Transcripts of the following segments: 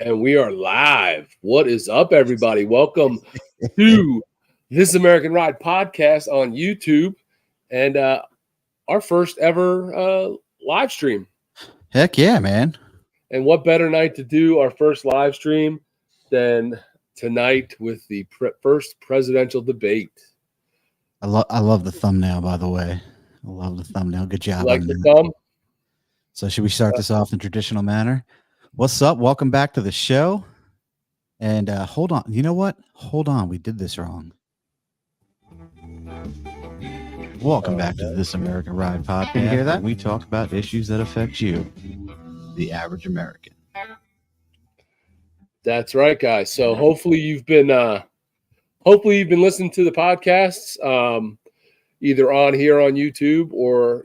And we are live. What is up, everybody? Welcome to This American Ride podcast on YouTube and our first ever live stream. Heck yeah, man. And what better night to do our first live stream than tonight with the first presidential debate? I love the thumbnail, by the way. I love the thumbnail. Good job You like on the that. thumb? So should we start this off in traditional manner? What's up? Welcome back to the show. And hold on. You know what? Hold on. We did this wrong. Welcome back to This American Ride podcast. You hear that? We talk about issues that affect you, the average American. That's right, guys. So hopefully you've been listening to the podcasts, either on here on YouTube or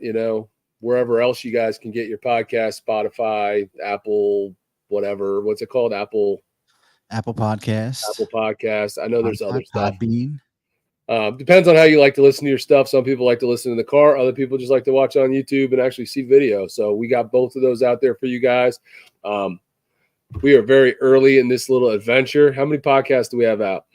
wherever else you guys can get your podcast, Spotify, Apple, whatever. What's it called? Apple Podcast. I know there's other stuff. Podbean. Depends on how you like to listen to your stuff. Some people like to listen in the car. Other people just like to watch on YouTube and actually see video. So we got both of those out there for you guys. We are very early in this little adventure. How many podcasts do we have out?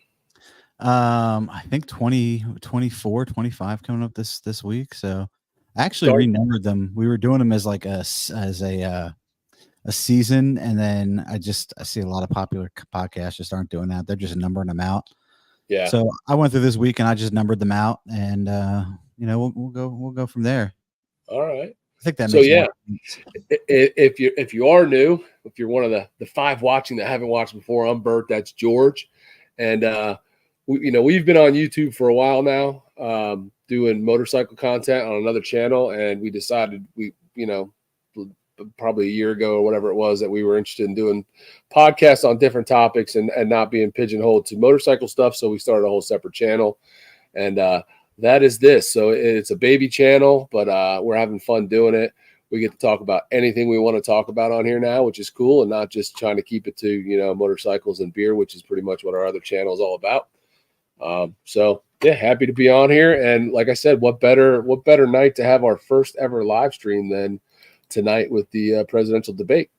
I think 20, 24, 25 coming up this week. So I actually renumbered them. We were doing them as like a season, and then I see a lot of popular podcasts just aren't doing that. They're just numbering them out. Yeah. So I went through this week and I just numbered them out, and we'll go from there. All right. I think that so. Makes Yeah. If you are new, if you're one of the five watching that haven't watched before, I'm Bert. That's George, and we've been on YouTube for a while now, doing motorcycle content on another channel, and we decided probably a year ago or whatever it was that we were interested in doing podcasts on different topics and not being pigeonholed to motorcycle stuff. So we started a whole separate channel, and that is this. So it's a baby channel, but we're having fun doing it. We get to talk about anything we want to talk about on here now, which is cool, and not just trying to keep it to motorcycles and beer, which is pretty much what our other channel is all about. So yeah, happy to be on here. And like I said, what better night to have our first ever live stream than tonight with the presidential debate.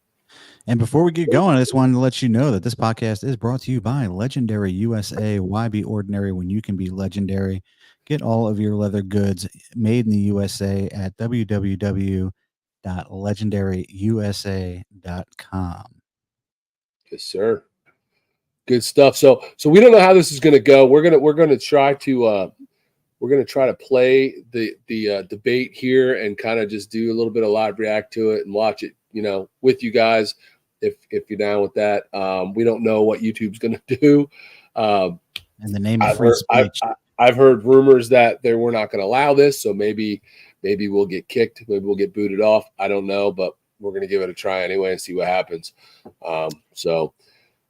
And before we get going, I just wanted to let you know that this podcast is brought to you by Legendary USA. Why be ordinary when you can be legendary? Get all of your leather goods made in the USA at www.legendaryusa.com. Yes, sir. Good stuff. So we don't know how this is going to go. We're gonna try to play the debate here and kind of just do a little bit of live react to it and watch it, with you guys if you're down with that. We don't know what YouTube's going to do. And the name of free speech. I've heard rumors that we're not going to allow this, so maybe we'll get kicked, maybe we'll get booted off. I don't know, but we're going to give it a try anyway and see what happens. So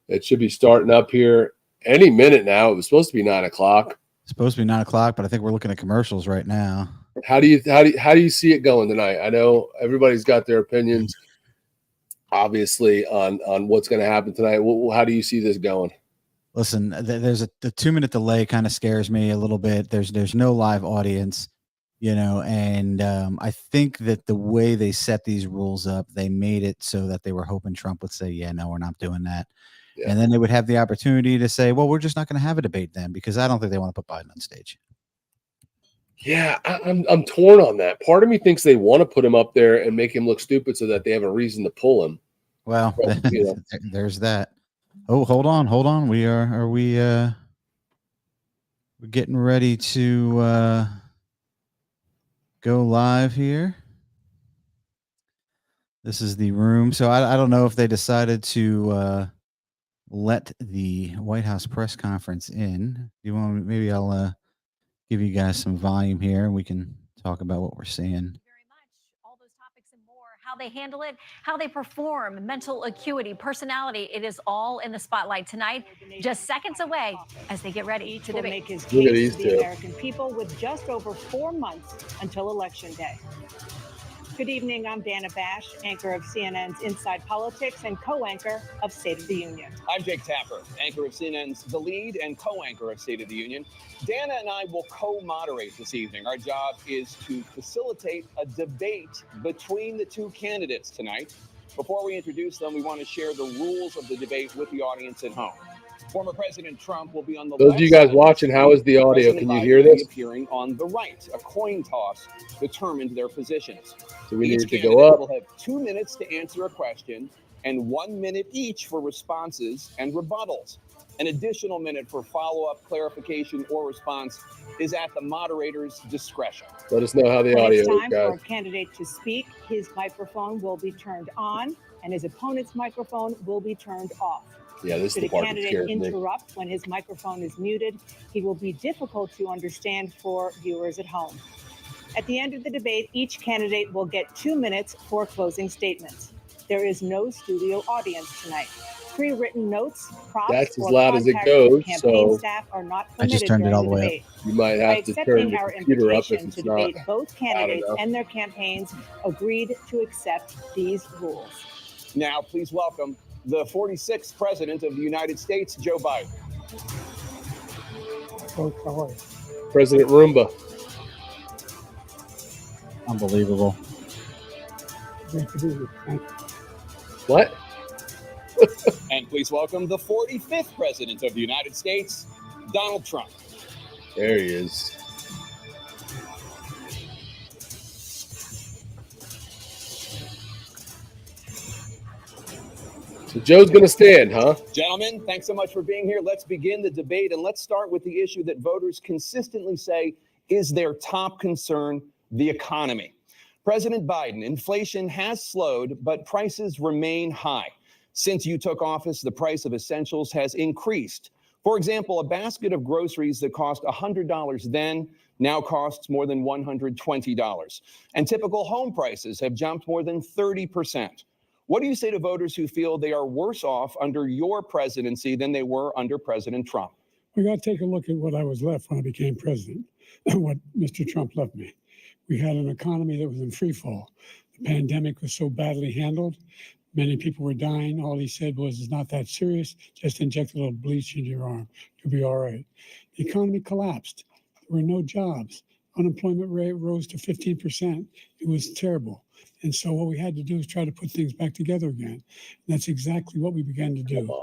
it should be starting up here any minute now. It was supposed to be 9 o'clock. It's supposed to be 9 o'clock, but I think we're looking at commercials right now. How do you see it going tonight? I know everybody's got their opinions, obviously, on what's going to happen tonight. How do you see this going? Listen, there's a 2-minute delay kind of scares me a little bit. There's no live audience, and I think that the way they set these rules up, they made it so that they were hoping Trump would say, yeah, no, we're not doing that. Yeah. And then they would have the opportunity to say, well, we're just not going to have a debate then, because I don't think they want to put Biden on stage. Yeah, I'm torn on that. Part of me thinks they want to put him up there and make him look stupid so that they have a reason to pull him. Well, there's that. Oh, hold on. We're getting ready to go live here. This is the room. So I don't know if they decided to let the White House press conference in. Maybe I'll give you guys some volume here and we can talk about what we're seeing. All those topics and more, how they handle it, how they perform, mental acuity, personality, it is all in the spotlight tonight, just seconds away as they get ready to debate. Make his case to the American people with just over 4 months until Election Day. Good evening, I'm Dana Bash, anchor of CNN's Inside Politics and co-anchor of State of the Union. I'm Jake Tapper, anchor of CNN's The Lead and co-anchor of State of the Union. Dana and I will co-moderate this evening. Our job is to facilitate a debate between the two candidates tonight. Before we introduce them, we want to share the rules of the debate with the audience at home. Former President Trump will be on the Those left of you guys side. watching, how is the audio? President Can you Biden hear will be this? appearing on the right. A coin toss determined their positions. So we Each need it to candidate go up. will have 2 minutes to answer a question and 1 minute each for responses and rebuttals. An additional minute for follow-up, clarification, or response is at the moderator's discretion. Let us know how the When audio it's is, time for a guys. candidate to speak, his microphone will be turned on and his opponent's microphone will be turned off. Yeah, this is Should the a part that candidate scares me. interrupt when his microphone is muted, he will be difficult to understand for viewers at home. At the end of the debate, each candidate will get 2 minutes for closing statements. There is no studio audience tonight. Pre-written notes, props, That's as or loud as it contact with goes, campaign so staff are not I just permitted turned it during all the the way up. debate. You might By have to turn accepting the our computer up if invitation it's to not. debate, both candidates enough. and their campaigns agreed to accept these rules. Now, please welcome the 46th President of the United States, Joe Biden. Folks, how are you? President Roomba. Unbelievable. Great to be with you. Thank you. What? And please welcome the 45th President of the United States, Donald Trump. There he is. So Joe's going to stand, huh? Gentlemen, thanks so much for being here. Let's begin the debate, and let's start with the issue that voters consistently say is their top concern, the economy. President Biden, inflation has slowed, but prices remain high. Since you took office, the price of essentials has increased. For example, a basket of groceries that cost $100 then now costs more than $120. And typical home prices have jumped more than 30%. What do you say to voters who feel they are worse off under your presidency than they were under President Trump? We got to take a look at what I was left when I became president and what Mr. Trump left me. We had an economy that was in free fall. The pandemic was so badly handled. Many people were dying. All he said was, it's not that serious. Just inject a little bleach into your arm. You'll be all right. The economy collapsed. There were no jobs. Unemployment rate rose to 15%. It was terrible. And so what we had to do is try to put things back together again. And that's exactly what we began to do.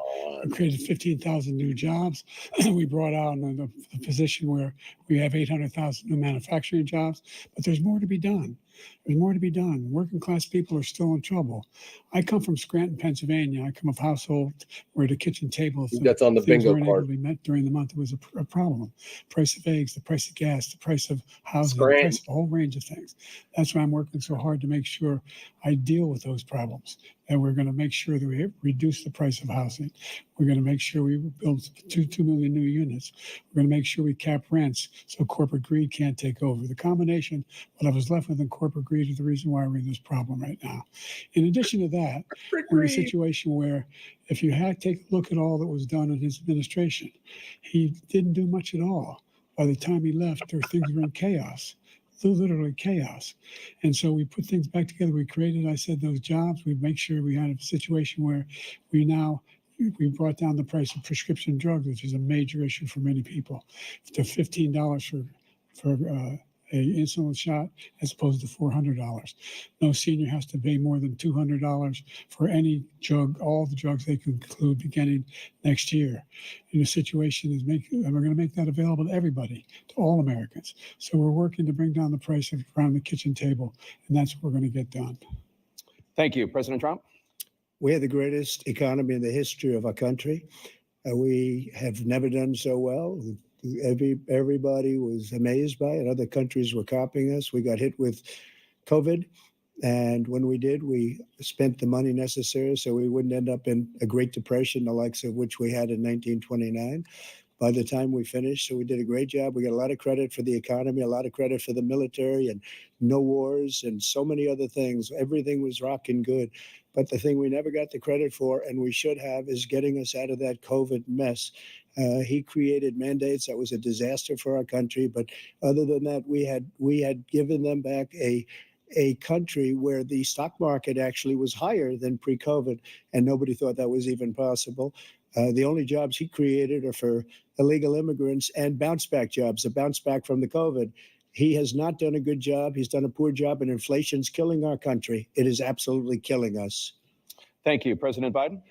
We created 15,000 new jobs. We brought out the position where we have 800,000 new manufacturing jobs, but there's more to be done. There's more to be done. Working class people are still in trouble. I come from Scranton, Pennsylvania. I come of a household where the kitchen table, That's on the things bingo weren't able card. to be met during the month. It was a problem. Price of eggs, the price of gas, the price of housing, the Scranton. price of a whole range of things. That's why I'm working so hard to make sure I deal with those problems. And we're going to make sure that we reduce the price of housing. We're going to make sure we build 2 million new units. We're going to make sure we cap rents so corporate greed can't take over. The combination, what I was left with in corporate greed is the reason why we're in this problem right now. In addition to that, we're in a situation where if you take a look at all that was done in his administration, he didn't do much at all. By the time he left, things were in chaos. Literally chaos. And so we put things back together. We created, I said, those jobs. We make sure we had a situation where we brought down the price of prescription drugs, which is a major issue for many people, to $15 for a insulin shot as opposed to $400. No senior has to pay more than $200 for any drug, all the drugs they can include beginning next year. And the situation is and we're going to make that available to everybody, to all Americans. So we're working to bring down the price around the kitchen table, and that's what we're going to get done. Thank you. President Trump? We have the greatest economy in the history of our country. We have never done so well. Everybody was amazed by it. Other countries were copying us. We got hit with COVID. And when we did, we spent the money necessary so we wouldn't end up in a Great Depression, the likes of which we had in 1929. By the time we finished, so we did a great job. We got a lot of credit for the economy, a lot of credit for the military, and no wars and so many other things. Everything was rocking good. But the thing we never got the credit for, and we should have, is getting us out of that COVID mess. He created mandates that was a disaster for our country. But other than that, we had given them back a country where the stock market actually was higher than pre-COVID, and nobody thought that was even possible. The only jobs he created are for illegal immigrants and bounce back jobs, a bounce back from the COVID. He has not done a good job. He's done a poor job, and inflation's killing our country. It is absolutely killing us. Thank you. President Biden?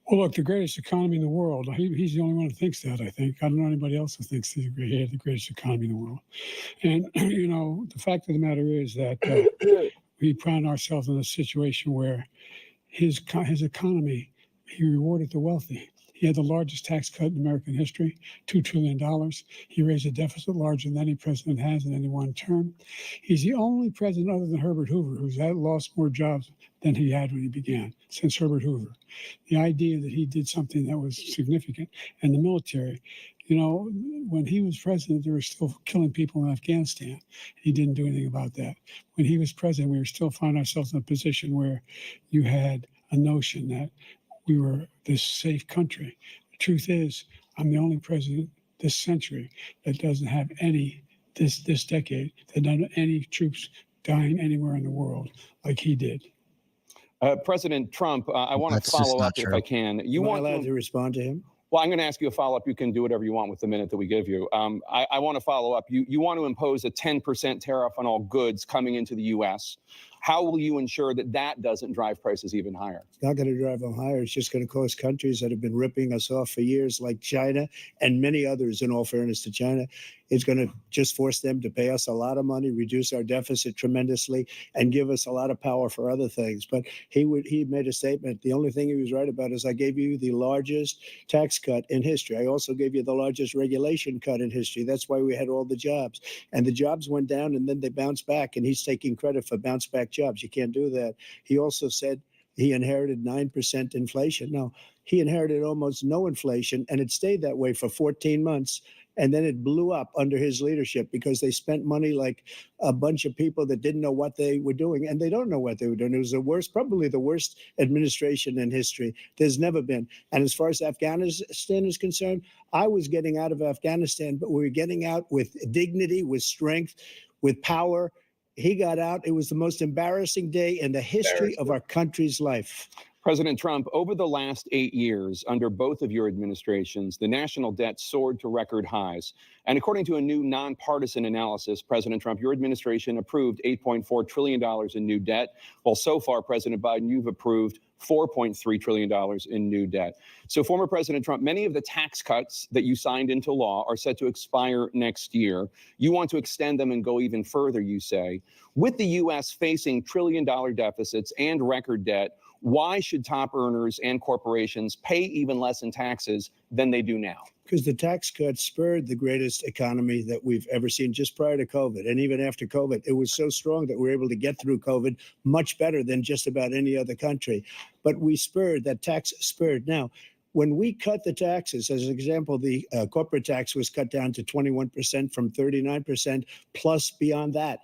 Well, look, the greatest economy in the world. He's the only one who thinks that, I think. I don't know anybody else who thinks he had the greatest economy in the world. And, the fact of the matter is that we found ourselves in a situation where his economy, he rewarded the wealthy. He had the largest tax cut in American history, $2 trillion. He raised a deficit larger than any president has in any one term. He's the only president other than Herbert Hoover who's lost more jobs than he had when he began, since Herbert Hoover. The idea that he did something that was significant. And the military, when he was president, they were still killing people in Afghanistan. He didn't do anything about that. When he was president, we were still finding ourselves in a position where you had a notion that we were this safe country. The truth is, I'm the only president this century that doesn't have this decade, that doesn't have any troops dying anywhere in the world like he did. President Trump, I want to follow up if I can. Am I allowed to respond to him? Well, I'm going to ask you a follow-up. You can do whatever you want with the minute that we give you. I want to follow up. You want to impose a 10% tariff on all goods coming into the U.S. How will you ensure that that doesn't drive prices even higher? It's not going to drive them higher. It's just going to cause countries that have been ripping us off for years, like China and many others, in all fairness to China, it's going to just force them to pay us a lot of money, reduce our deficit tremendously, and give us a lot of power for other things. But he made a statement. The only thing he was right about is I gave you the largest tax cut in history. I also gave you the largest regulation cut in history. That's why we had all the jobs. And the jobs went down and then they bounced back. And he's taking credit for bounce back jobs. You can't do that. He also said he inherited 9% inflation. No, he inherited almost no inflation, and it stayed that way for 14 months. And then it blew up under his leadership because they spent money like a bunch of people that didn't know what they were doing. And they don't know what they were doing. It was probably the worst administration in history. There's never been. And as far as Afghanistan is concerned, I was getting out of Afghanistan, but we were getting out with dignity, with strength, with power. He got out. It was the most embarrassing day in the history of our country's life. President Trump, over the last 8 years, under both of your administrations, the national debt soared to record highs. And according to a new nonpartisan analysis, President Trump, your administration approved $8.4 trillion in new debt, while so far, President Biden, you've approved $4.3 trillion in new debt. So, former President Trump, many of the tax cuts that you signed into law are set to expire next year. You want to extend them and go even further, you say. With the U.S. facing trillion-dollar deficits and record debt, why should top earners and corporations pay even less in taxes than they do now? Because the tax cuts spurred the greatest economy that we've ever seen just prior to COVID. And even after COVID, it was so strong that we were able to get through COVID much better than just about any other country. But that tax spurred. Now, when we cut the taxes, as an example, the corporate tax was cut down to 21% from 39%, plus beyond that.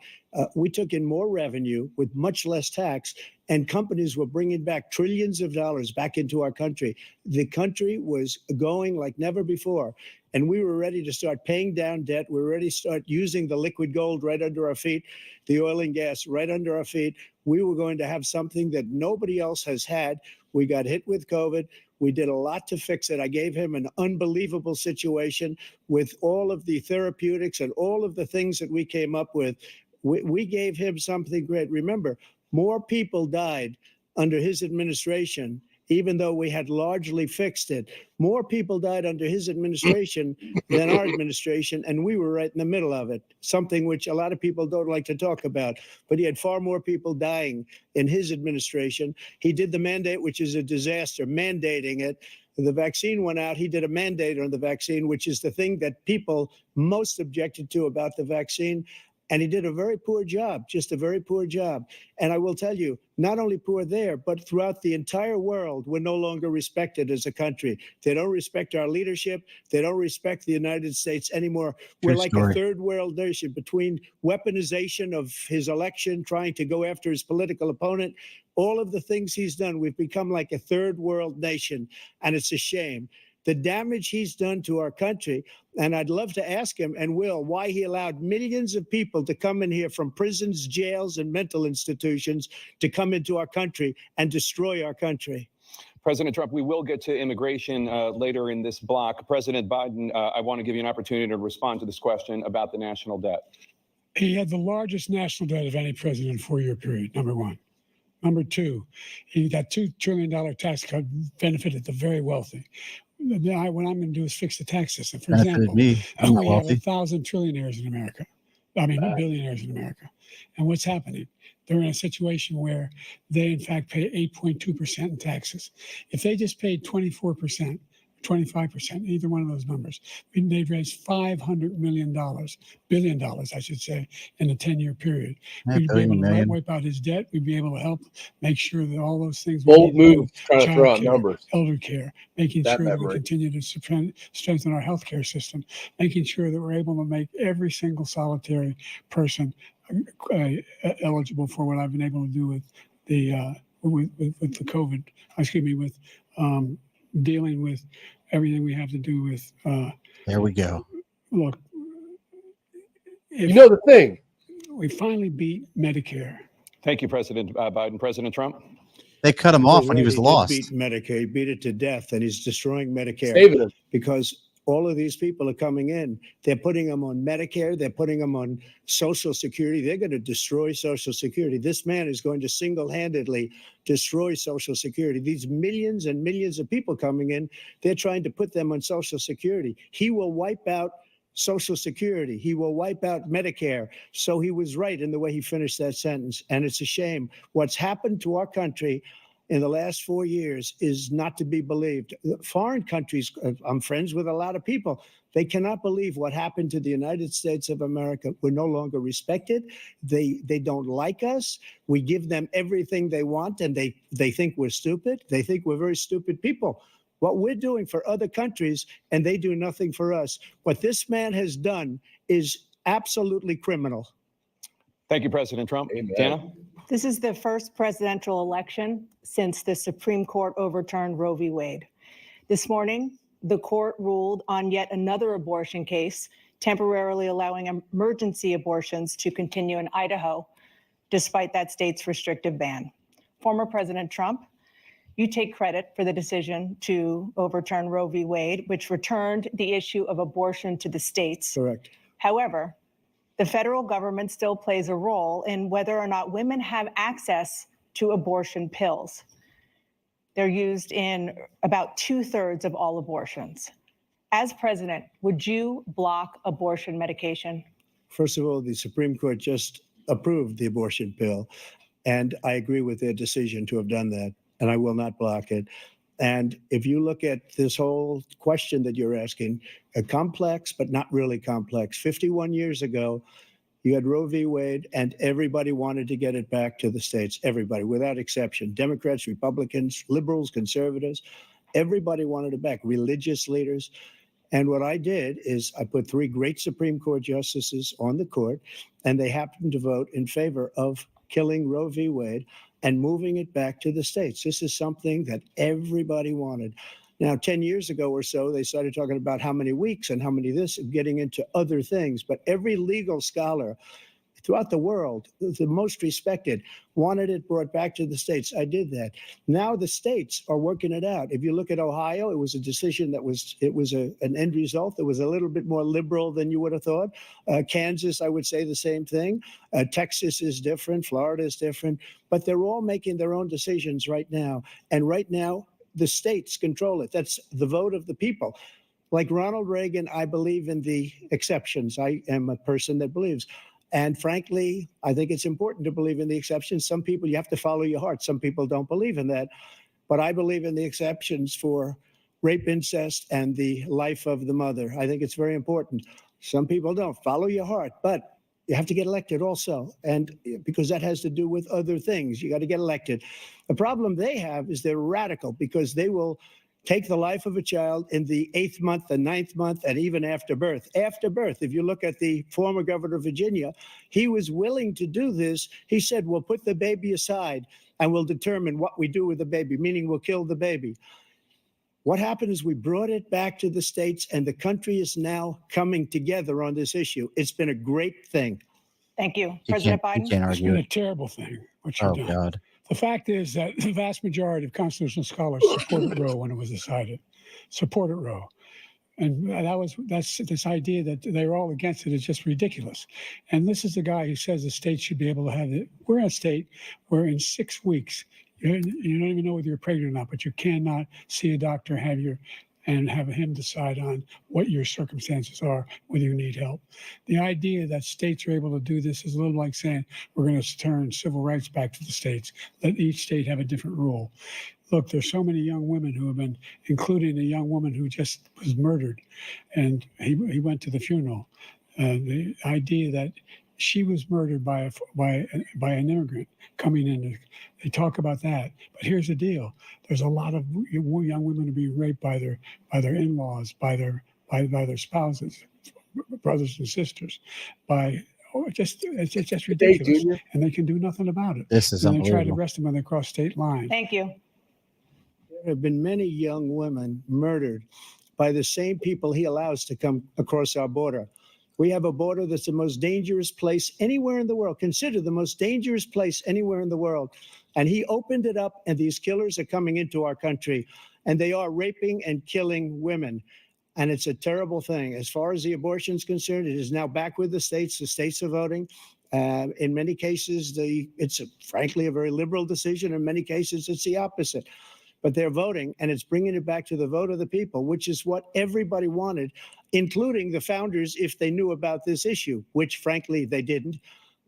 We took in more revenue with much less tax, and companies were bringing back trillions of dollars back into our country. The country was going like never before, and we were ready to start paying down debt. We were ready to start using the liquid gold right under our feet, the oil and gas right under our feet. We were going to have something that nobody else has had. We got hit with COVID. We did a lot to fix it. I gave him an unbelievable situation with all of the therapeutics and all of the things that we came up with. We gave him something great. Remember, more people died under his administration, even though we had largely fixed it. More people died under his administration than our administration, and we were right in the middle of it, something which a lot of people don't like to talk about. But he had far more people dying in his administration. He did the mandate, which is a disaster, mandating it. The vaccine went out. He did a mandate on the vaccine, which is the thing that people most objected to about the vaccine. And he did a very poor job, just a very poor job. And I will tell you, not only poor there, but throughout the entire world, we're no longer respected as a country. They don't respect our leadership. They don't respect the United States anymore. We're like a third world nation between weaponization of his election, trying to go after his political opponent. All of the things he's done, we've become like a third world nation. And it's a shame. The damage he's done to our country. And I'd love to ask him, and will, why he allowed millions of people to come in here from prisons, jails, and mental institutions to come into our country and destroy our country. President Trump, we will get to immigration later in this block. President Biden, I want to give you an opportunity to respond to this question about the national debt. He had the largest national debt of any president in a 4-year period, number one. Number two, you got $2 trillion tax cut benefited the very wealthy. Now, what I'm going to do is fix the tax system. For Benefited example, me. I'm not we have wealthy. 1,000 trillionaires in America. I mean, billionaires in America. And what's happening? They're in a situation where they, in fact, pay 8.2% in taxes. If they just paid 24%, 25%, either one of those numbers, they've raised $500 billion, I should say, in a 10-year period. Yeah, We'd be billion, able to million. wipe out his debt. We'd be able to help make sure that all those things Bold need to do, move, trying to throw out childcare, numbers. elder care, making That sure that we memory. continue to strengthen our healthcare system, making sure that we're able to make every single solitary person eligible for what I've been able to do with the with the COVID. With dealing with everything we have to do with. There we go. Look, You know the thing. we finally beat Medicare. Thank you, President Biden. President Trump? They cut him off when he was He did lost. beat Medicare. He beat it to death, and he's destroying Medicare Saving him. because all of these people are coming in. They're putting them on Medicare. They're putting them on Social Security. They're going to destroy Social Security. This man is going to single-handedly destroy Social Security. These millions and millions of people coming in, they're trying to put them on Social Security. He will wipe out Social Security. He will wipe out Medicare. So he was right in the way he finished that sentence. And it's a shame. What's happened to our country in the last 4 years is not to be believed. Foreign countries, I'm friends with a lot of people. They cannot believe what happened to the United States of America. We're no longer respected. They don't like us. We give them everything they want, and they think we're stupid. They think we're very stupid people. What we're doing for other countries, and they do nothing for us. What this man has done is absolutely criminal. Thank you, President Trump. Amen. Dana? This is the first presidential election since the Supreme Court overturned Roe v. Wade. This morning, the court ruled on yet another abortion case, temporarily allowing emergency abortions to continue in Idaho, despite that state's restrictive ban. Former President Trump, you take credit for the decision to overturn Roe v. Wade, which returned the issue of abortion to the states. Correct. However, the federal government still plays a role in whether or not women have access to abortion pills. They're used in about 2/3 of all abortions. As president, would you block abortion medication? First of all, the Supreme Court just approved the abortion pill, and I agree with their decision to have done that, and I will not block it. And if you look at this whole question that you're asking, complex, but not really complex. 51 years ago, you had Roe v. Wade, and everybody wanted to get it back to the states. Everybody, without exception. Democrats, Republicans, liberals, conservatives, everybody wanted it back. Religious leaders. And what I did is I put 3 great Supreme Court justices on the court, and they happened to vote in favor of killing Roe v. Wade and moving it back to the states. This is something that everybody wanted. Now, 10 years ago or so, they started talking about how many weeks and how many this, and getting into other things. But every legal scholar throughout the world, the most respected, wanted it brought back to the states. I did that. Now the states are working it out. If you look at Ohio, it was a decision that was an end result that was a little bit more liberal than you would have thought. Kansas, I would say the same thing. Texas is different. Florida is different. But they're all making their own decisions right now. And right now, the states control it. That's the vote of the people. Like Ronald Reagan, I believe in the exceptions. I am a person that believes. And frankly, I think it's important to believe in the exceptions. Some people, you have to follow your heart. Some people don't believe in that. But I believe in the exceptions for rape, incest, and the life of the mother. I think it's very important. Some people don't. Follow your heart. But you have to get elected also. And because that has to do with other things. You got to get elected. The problem they have is they're radical because they will take the life of a child in the 8th month, the 9th month, and even after birth. After birth, if you look at the former governor of Virginia, he was willing to do this. He said, we'll put the baby aside and we'll determine what we do with the baby, meaning we'll kill the baby. What happened is we brought it back to the states, and the country is now coming together on this issue. It's been a great thing. Thank you. You President can't Biden? It's argue been a it. terrible thing, what Oh, you've done. God. The fact is that the vast majority of constitutional scholars supported Roe when it was decided. Supported Roe. And that's this idea that they're all against it is just ridiculous. And this is the guy who says the state should be able to have it. We're in a state where in 6 weeks, you don't even know whether you're pregnant or not, but you cannot see a doctor, and have him decide on what your circumstances are, whether you need help. The idea that states are able to do this is a little like saying we're going to turn civil rights back to the states, let each state have a different rule. Look, there's so many young women who have been, including a young woman who just was murdered, and he went to the funeral. The idea that she was murdered by an immigrant coming in. They talk about that, but here's the deal: there's a lot of young women being raped by their in-laws, by their spouses, brothers and sisters, it's just ridiculous, and they can do nothing about it. This is unbelievable. They try to unbelievable. arrest them when they cross state lines. Thank you. There have been many young women murdered by the same people he allows to come across our border. We have a border that's the most dangerous place anywhere in the world, considered the most dangerous place anywhere in the world. And he opened it up, and these killers are coming into our country, and they are raping and killing women. And it's a terrible thing. As far as the abortion is concerned, it is now back with the states. The states are voting. In many cases, it's frankly a very liberal decision. In many cases, it's the opposite. But they're voting, and it's bringing it back to the vote of the people, which is what everybody wanted, including the founders, if they knew about this issue, which frankly they didn't.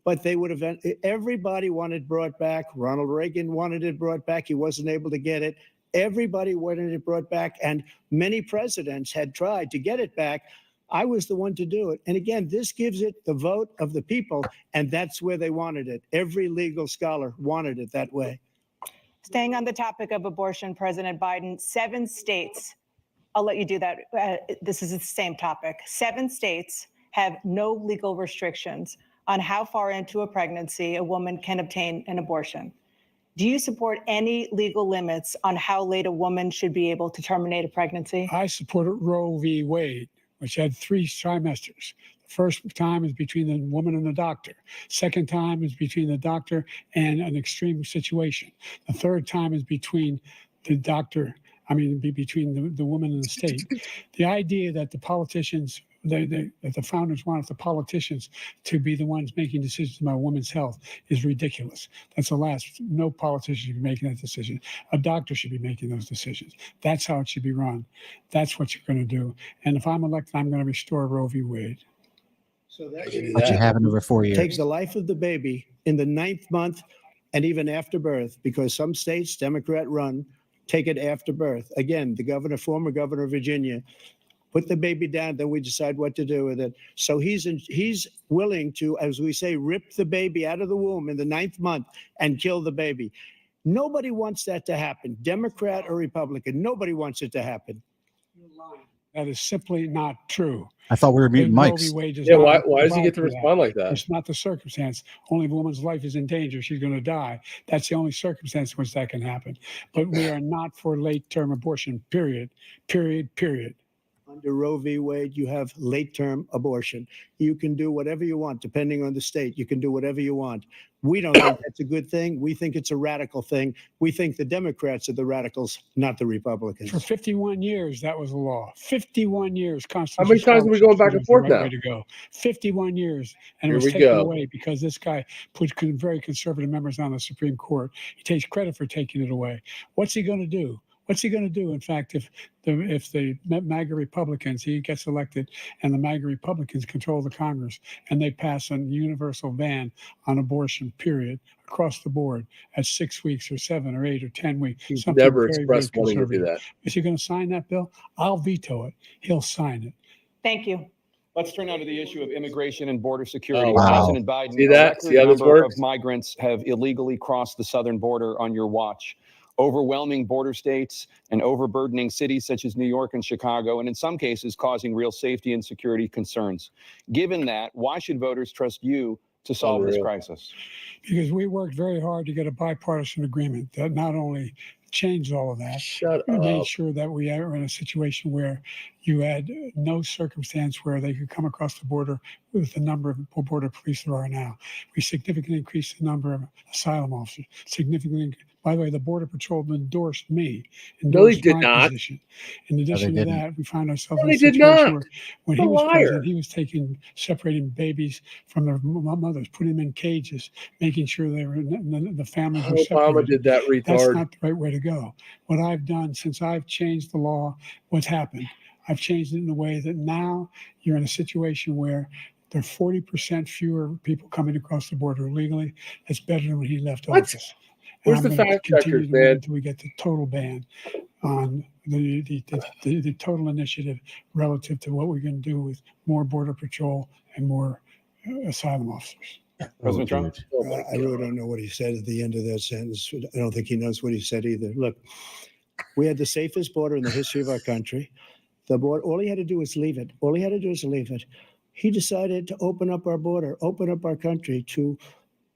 But they would have, everybody wanted brought back. Ronald Reagan wanted it brought back. He wasn't able to get it. Everybody wanted it brought back, and many presidents had tried to get it back. I was the one to do it. And again, this gives it the vote of the people, and that's where they wanted it. Every legal scholar wanted it that way. Staying on the topic of abortion, President Biden, 7 states, I'll let you do that. This is the same topic. 7 states have no legal restrictions on how far into a pregnancy a woman can obtain an abortion. Do you support any legal limits on how late a woman should be able to terminate a pregnancy? I supported Roe v. Wade, which had 3 trimesters. The first time is between the woman and the doctor. Second time is between the doctor and an extreme situation. The third time is between the doctor, between the woman and the state. The idea that the politicians, that the founders wanted the politicians to be the ones making decisions about women's health is ridiculous. That's the last. No politician should be making that decision. A doctor should be making those decisions. That's how it should be run. That's what you're going to do. And if I'm elected, I'm going to restore Roe v. Wade. So But you haven't over 4 years. Take the life of the baby in the 9th month and even after birth, because some states, Democrat run, take it after birth. Again, the former governor of Virginia, put the baby down, then we decide what to do with it. So he's willing to, as we say, rip the baby out of the womb in the 9th month and kill the baby. Nobody wants that to happen, Democrat or Republican. Nobody wants it to happen. That is simply not true. I thought we were muting mics. Yeah, why does he get to respond like that? It's not the circumstance. Only if a woman's life is in danger, she's going to die. That's the only circumstance in which that can happen. But we are not for late-term abortion, period. Under Roe v. Wade, you have late-term abortion. You can do whatever you want, depending on the state. You can do whatever you want. We don't think that's a good thing. We think it's a radical thing. We think the Democrats are the radicals, not the Republicans. For 51 years, that was the law. 51 years. How many times are we going back and forth now? Way to go. 51 years. And Here it was we taken go. away because this guy put very conservative members on the Supreme Court. He takes credit for taking it away. What's he going to do? What's he going to do? In fact, if the MAGA Republicans, he gets elected and the MAGA Republicans control the Congress and they pass a universal ban on abortion, period, across the board at 6 weeks or 7 or 8 or 10 weeks. He's never expressed wanting to do that. Is he going to sign that bill? I'll veto it. He'll sign it. Thank you. Let's turn now to the issue of immigration and border security. Oh, wow. President Biden, See that? See how this number works? of migrants have illegally crossed the southern border on your watch. Overwhelming border states and overburdening cities such as New York and Chicago, and in some cases causing real safety and security concerns. Given that, why should voters trust you to solve this crisis? Because we worked very hard to get a bipartisan agreement that not only changed all of that, we made sure that we are in a situation where you had no circumstance where they could come across the border with the number of border police there are now. We significantly increased the number of asylum officers. By the way, the Border Patrol endorsed me. No, they Endorsed did my not. position. In addition to didn't. that, we found ourselves No, in a they did situation not. where when You're he a was liar. president, he was separating babies from their mothers, putting them in cages, making sure they were the families were Obama separated. did that, That's retard. not the right way to go. What I've done since I've changed the law, what's happened? I've changed it in a way that now you're in a situation where there are 40% fewer people coming across the border illegally. That's better than when he left What? office. Where's And the I'm going fact to continue checkers, to move man? until we get the total ban on the total initiative relative to what we're going to do with more border patrol and more asylum officers. President Trump? Oh my I really God. don't know what he said at the end of that sentence. I don't think he knows what he said either. Look, we had the safest border in the history of our country. The border, all he had to do was leave it. All he had to do was leave it. He decided to open up our border, open up our country to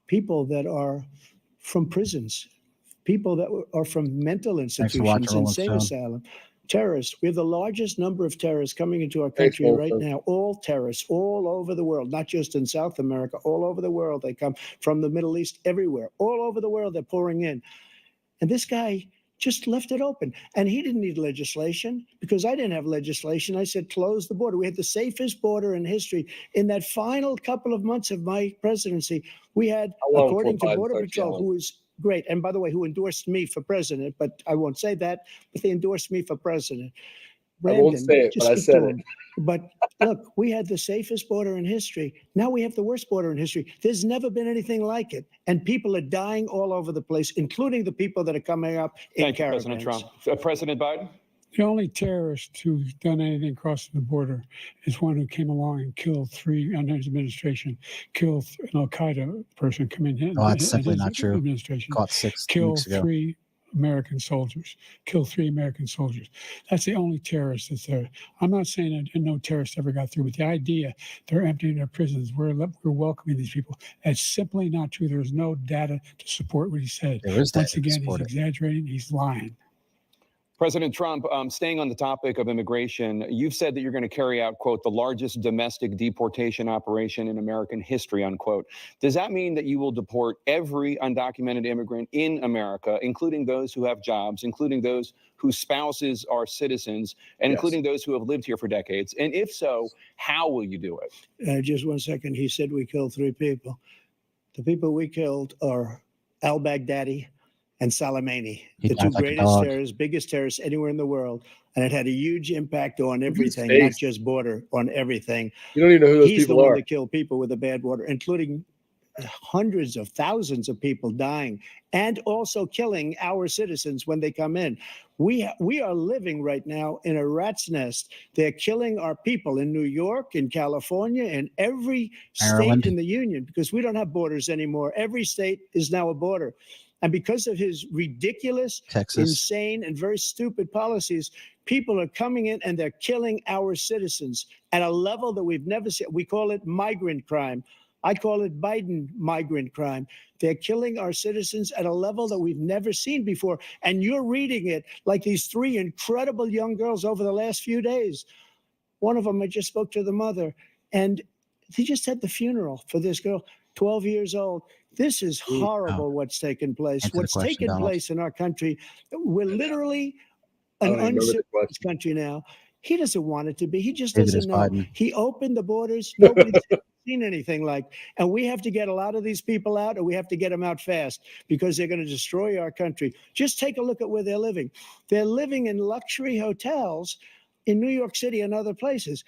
people that are from prisons, people that are from mental institutions, Rolling insane Stone. asylum, terrorists. We have the largest number of terrorists coming into our Thanks, country right Walter. now. All terrorists, all over the world, not just in South America, all over the world. They come from the Middle East, everywhere, all over the world. They're pouring in, and this guy just left it open. And he didn't need legislation because I didn't have legislation. I said, close the border. We had the safest border in history. In that final couple of months of my presidency, we had, How long according before to Biden Border starts Patrol, yelling? who is great, and by the way, who endorsed me for president, but I won't say that, but they endorsed me for president. I won't say it, but I just said to it. him. But look, we had the safest border in history. Now we have the worst border in history. There's never been anything like it. And people are dying all over the place, including the people that are coming up in Thank you, caravans. President Trump. President Biden? The only terrorist who's done anything crossing the border is one who came along and killed three under his administration, killed an Al Qaeda person coming in. Oh, that's simply not true. Administration Caught 6 killed weeks ago. three American soldiers. That's the only terrorist that's there. I'm not saying that no terrorist ever got through, but the idea they're emptying their prisons, we're welcoming these people. That's simply not true. There's no data to support what he said. There is Once data to again, he's support it. exaggerating. He's lying. President Trump, staying on the topic of immigration, you've said that you're going to carry out, quote, the largest domestic deportation operation in American history, unquote. Does that mean that you will deport every undocumented immigrant in America, including those who have jobs, including those whose spouses are citizens, and Yes. including those who have lived here for decades? And if so, how will you do it? Just 1 second. He said we killed 3 people. The people we killed are al-Baghdadi and Soleimani, He the died 2 like a greatest dog. terrorists, biggest terrorists anywhere in the world. And it had a huge impact on everything, face. not just border, on everything. You don't even know who those He's the people one are. that killed people with the bad water, including hundreds of thousands of people dying and also killing our citizens when they come in. We are living right now in a rat's nest. They're killing our people in New York, in California, in every Maryland. state in the union because we don't have borders anymore. Every state is now a border. And because of his ridiculous, Texas. insane, and very stupid policies, people are coming in and they're killing our citizens at a level that we've never seen. We call it migrant crime. I call it Biden migrant crime. They're killing our citizens at a level that we've never seen before. And you're reading it like these 3 incredible young girls over the last few days. One of them, I just spoke to the mother, and they just had the funeral for this girl, 12 years old. This is horrible what's taken place. Answer the What's question, taken Donald. place in our country, we're literally I an don't even remember the uncivilized question. country now. He doesn't want it to be. He just David doesn't is know. Biden. He opened the borders. Nobody's ever seen anything like. And we have to get a lot of these people out, and we have to get them out fast because they're going to destroy our country. Just take a look at where they're living. They're living in luxury hotels in New York City and other places.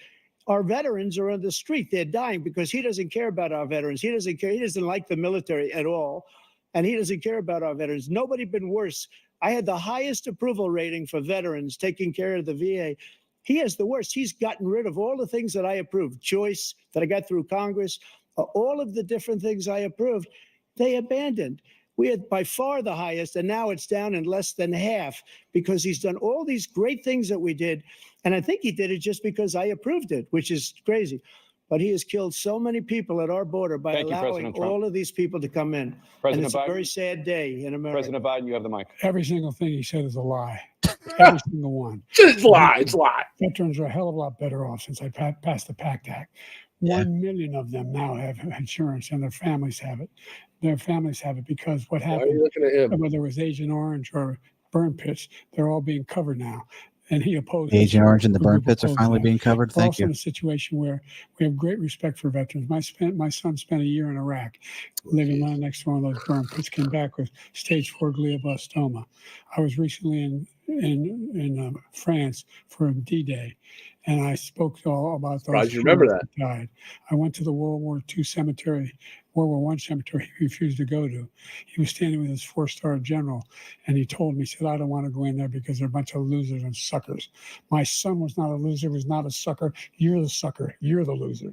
Our veterans are on the street. They're dying because he doesn't care about our veterans. He doesn't care. He doesn't like the military at all. And he doesn't care about our veterans. Nobody been worse. I had the highest approval rating for veterans taking care of the VA. He has the worst. He's gotten rid of all the things that I approved, choice that I got through Congress, all of the different things I approved, they abandoned. We had by far the highest, and now it's down in less than half because he's done all these great things that we did. And I think he did it just because I approved it, which is crazy. But he has killed so many people at our border by Thank you, allowing President Trump. all of these people to come in. President And it's Biden? a very sad day in America. President Biden, you have the mic. Every single thing he said is a lie. Every single one. It's lie. It's lie. Veterans are a hell of a lot better off since I passed the PACT Act. 1 million of them now have insurance, and their families have it. Their families have it because what Why are you happened, looking at him? whether it was Agent Orange or burn pits, they're all being covered now. And he opposed Agent Orange and the burn group pits are opposed finally that. being covered. We're Thank also you. in a situation where we have great respect for veterans. My son spent a year in Iraq, living right next to one of those burn pits. Came back with stage 4 glioblastoma. I was recently in France for D-Day, and I spoke all about those. Surprised you remember that. Died. I went to the World War II cemetery, World War I cemetery he refused to go to. He was standing with his 4-star general, and he told me, he said, I don't want to go in there because they're a bunch of losers and suckers. My son was not a loser, was not a sucker. You're the sucker. You're the loser.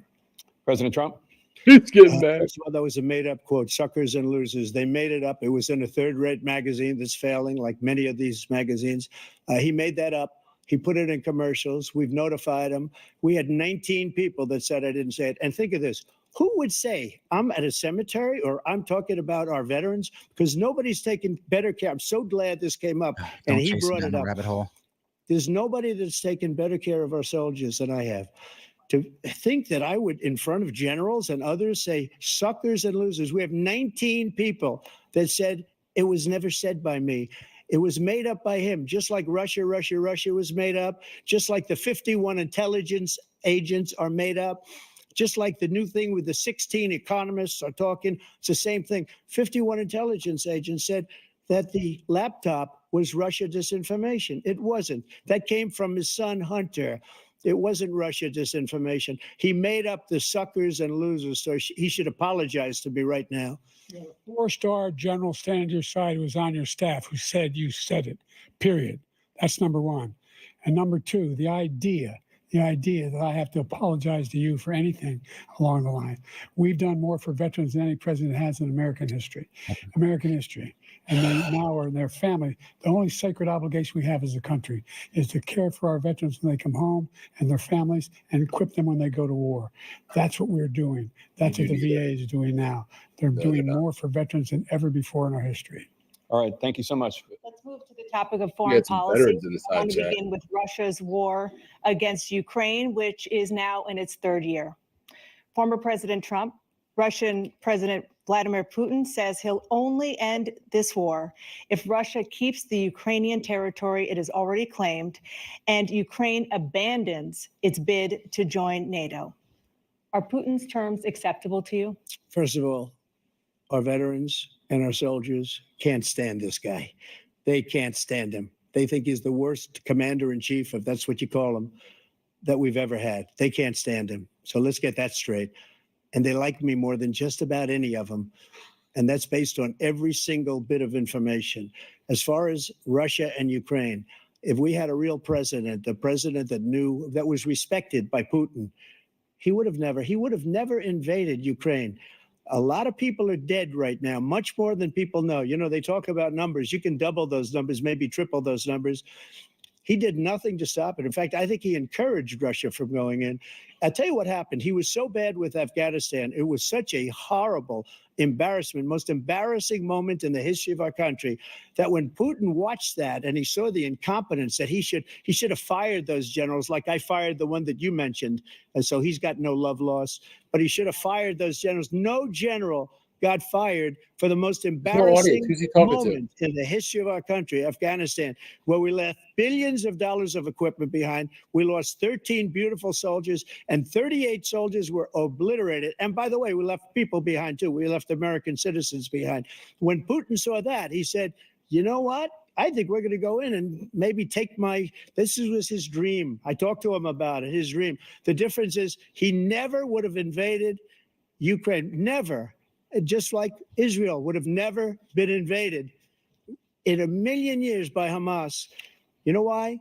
President Trump? He's getting mad. First of all, that was a made-up quote, suckers and losers. They made it up. It was in a third-rate magazine that's failing, like many of these magazines. He made that up. He put it in commercials. We've notified him. We had 19 people that said I didn't say it. And think of this. Who would say I'm at a cemetery or I'm talking about our veterans? Because nobody's taken better care. I'm so glad this came up. And he brought it up. Rabbit hole. There's nobody that's taken better care of our soldiers than I have. To think that I would, in front of generals and others, say suckers and losers. We have 19 people that said it was never said by me. It was made up by him, just like Russia was made up, just like the 51 intelligence agents are made up, just like the new thing with the 16 economists are talking. It's the same thing. 51 intelligence agents said that the laptop was Russia disinformation. It wasn't. That came from his son, Hunter. It wasn't Russia disinformation. He made up the suckers and losers, so he should apologize to me right now. 4-star general standing to your side who was on your staff who said you said it, period. That's number one. And number two, the idea that I have to apologize to you for anything along the line. We've done more for veterans than any president has in American history. And they now are in their family. The only sacred obligation we have as a country is to care for our veterans when they come home and their families and equip them when they go to war. That's what we're doing. That's what the VA is doing now. They're doing more for veterans than ever before in our history. All right. Thank you so much. Let's move to the topic of foreign policy. Veterans in the I want side to chat. begin with Russia's war against Ukraine, which is now in its 3rd year. Former President Trump, Russian President Vladimir Putin says he'll only end this war if Russia keeps the Ukrainian territory it has already claimed and Ukraine abandons its bid to join NATO. Are Putin's terms acceptable to you? First of all, our veterans and our soldiers can't stand this guy. They can't stand him. They think he's the worst commander-in-chief, if that's what you call him, that we've ever had. They can't stand him. So let's get that straight. And they like me more than just about any of them. And that's based on every single bit of information. As far as Russia and Ukraine, if we had a real president, a president that knew, that was respected by Putin, he would have never invaded Ukraine. A lot of people are dead right now, much more than people know. You know, they talk about numbers. You can double those numbers, maybe triple those numbers. He did nothing to stop it. In fact, I think he encouraged Russia from going in. I'll tell you what happened. He was so bad with Afghanistan. It was such a horrible embarrassment, most embarrassing moment in the history of our country, that when Putin watched that and he saw the incompetence, that he should have fired those generals, like I fired the one that you mentioned. And so he's got no love lost, but he should have fired those generals. No general got fired for the most embarrassing moment in the history of our country, Afghanistan, where we left billions of dollars of equipment behind. We lost 13 beautiful soldiers, and 38 soldiers were obliterated. And by the way, we left people behind too. We left American citizens behind. When Putin saw that, he said, you know what? I think we're going to go in and maybe take this was his dream. I talked to him about it, his dream. The difference is he never would have invaded Ukraine, never. Just like Israel would have never been invaded in a million years by Hamas. You know why?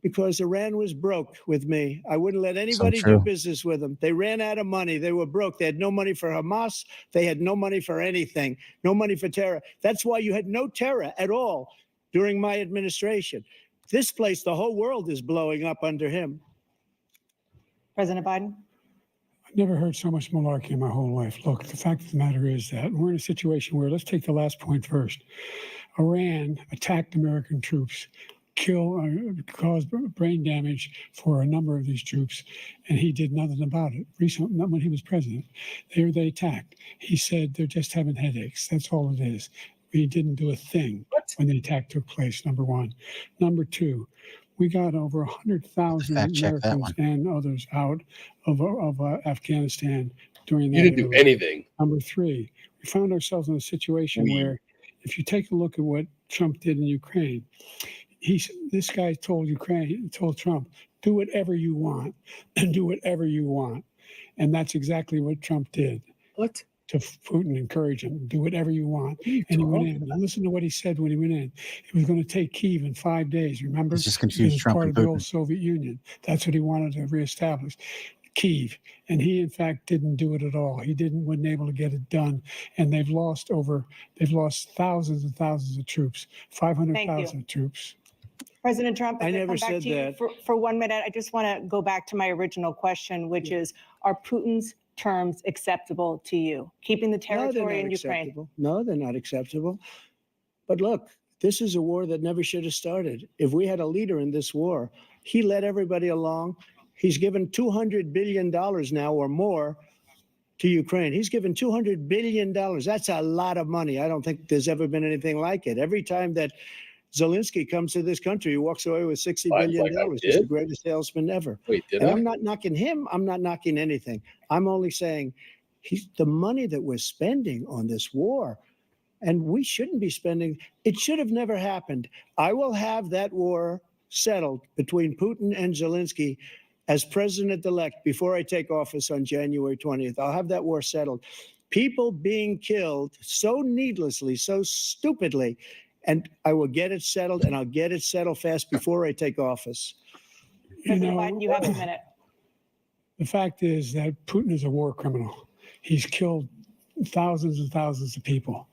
Because Iran was broke with me. I wouldn't let anybody do business with them. They ran out of money. They were broke. They had no money for Hamas. They had no money for anything, no money for terror. That's why you had no terror at all during my administration. This place, the whole world is blowing up under him. President Biden? I've never heard so much malarkey in my whole life. Look, the fact of the matter is that we're in a situation where, let's take the last point first. Iran attacked American troops, caused brain damage for a number of these troops, and he did nothing about it. Recently, not when he was president, they attacked. He said they're just having headaches. That's all it is. He didn't do a thing when the attack took place. Number one. Number two, we got over 100,000 Americans and others out of Afghanistan during that. You didn't do anything. Number three, we found ourselves in a situation where, if you take a look at what Trump did in Ukraine, this guy told Trump, do whatever you want and do whatever you want. And that's exactly what Trump did. What? To Putin, encourage him, do whatever you want. And he went in. Now listen to what he said when he went in. He was going to take Kyiv in 5 days, remember? He's just confused It's Trump part and of the Putin. old Soviet Union. That's what he wanted to reestablish. Kyiv, and he in fact didn't do it at all. He wasn't able to get it done, and they've lost thousands and thousands of troops, 500,000 troops. President Trump, I never said that. For 1 minute, I just want to go back to my original question, which is, are Putin's terms acceptable to you? Keeping the territory in Ukraine? No, they're not acceptable. But look, this is a war that never should have started. If we had a leader in this war, he led everybody along. He's given $200 billion now or more to Ukraine. He's given $200 billion. That's a lot of money. I don't think there's ever been anything like it. Every time that Zelensky comes to this country, he walks away with $60 billion. He's the greatest salesman ever. Wait, did and I? I'm not knocking him. I'm not knocking anything. I'm only saying the money that we're spending on this war, and we shouldn't be spending, it should have never happened. I will have that war settled between Putin and Zelensky as president-elect before I take office on January 20th. I'll have that war settled. People being killed so needlessly, so stupidly, and I will get it settled, and I'll get it settled fast before I take office. President Biden, you have a minute. The fact is that Putin is a war criminal. He's killed thousands and thousands of people.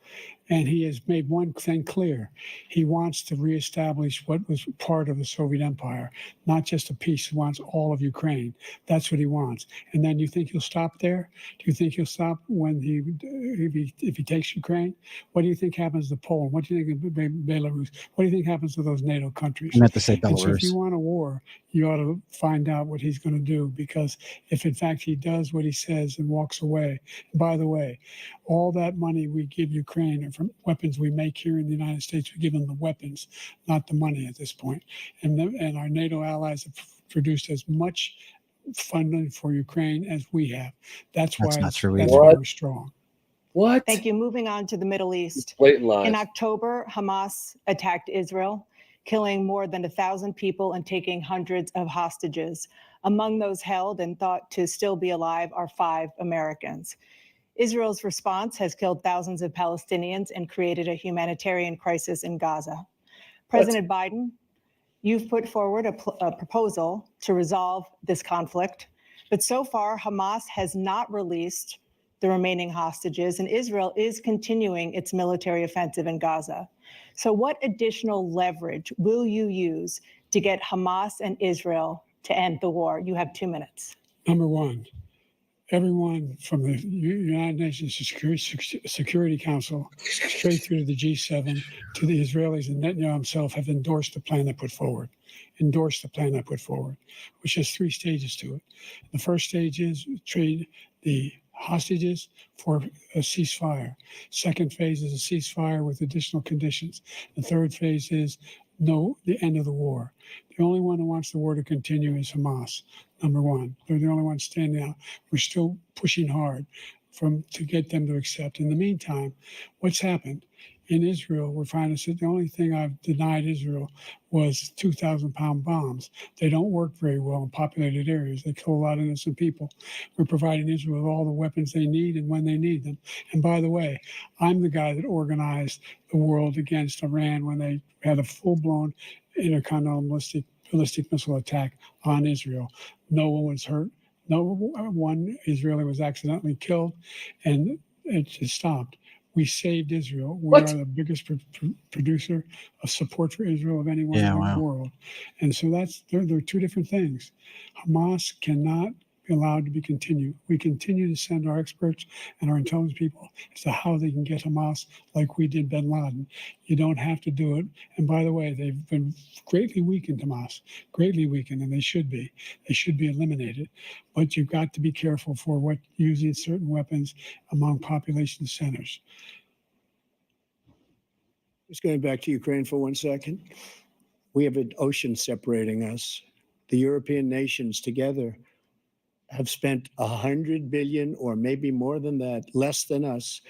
And he has made one thing clear. He wants to reestablish what was part of the Soviet Empire, not just a piece. He wants all of Ukraine. That's what he wants. And then you think he'll stop there? Do you think he'll stop when if he takes Ukraine? What do you think happens to Poland? What do you think of Belarus? What do you think happens to those NATO countries? I meant to say Belarus. And so if you want a war, you ought to find out what he's going to do, because if in fact he does what he says and walks away, and by the way, all that money we give Ukraine are from weapons we make here in the United States. We give them the weapons, not the money at this point. And our NATO allies have produced as much funding for Ukraine as we have. That's why we're strong. What? Thank you. Moving on to the Middle East. Blatant lies. In October, Hamas attacked Israel, killing more than 1,000 people and taking hundreds of hostages. Among those held and thought to still be alive are 5 Americans. Israel's response has killed thousands of Palestinians and created a humanitarian crisis in Gaza. President Biden, you've put forward a proposal to resolve this conflict, but so far Hamas has not released the remaining hostages, and Israel is continuing its military offensive in Gaza. So what additional leverage will you use to get Hamas and Israel to end the war? You have 2 minutes. Number one, everyone from the United Nations Security Council straight through to the G7 to the Israelis and Netanyahu himself have endorsed the plan I put forward, which has 3 stages to it. The first stage is trade the hostages for a ceasefire. Second phase is a ceasefire with additional conditions. The third phase is the end of the war. The only one who wants the war to continue is Hamas, number one. They're the only ones standing out. We're still pushing hard to get them to accept. In the meantime, what's happened? In Israel, we're finding that the only thing I've denied Israel was 2,000-pound bombs. They don't work very well in populated areas. They kill a lot of innocent people. We're providing Israel with all the weapons they need and when they need them. And by the way, I'm the guy that organized the world against Iran when they had a full-blown intercontinental ballistic missile attack on Israel. No one was hurt. No one Israeli was accidentally killed, and it just stopped. We saved Israel. We are the biggest producer of support for Israel of anyone in the world. And so there are 2 different things. Hamas cannot be allowed to be continued. We continue to send our experts and our intelligence people as to how they can get Hamas like we did bin Laden. You don't have to do it. And by the way, they've been greatly weakened, Hamas, greatly weakened, and they should be. They should be eliminated. But you've got to be careful for what using certain weapons among population centers. Just going back to Ukraine for 1 second. We have an ocean separating us. The European nations together have spent 100 billion, or maybe more than that, less than us.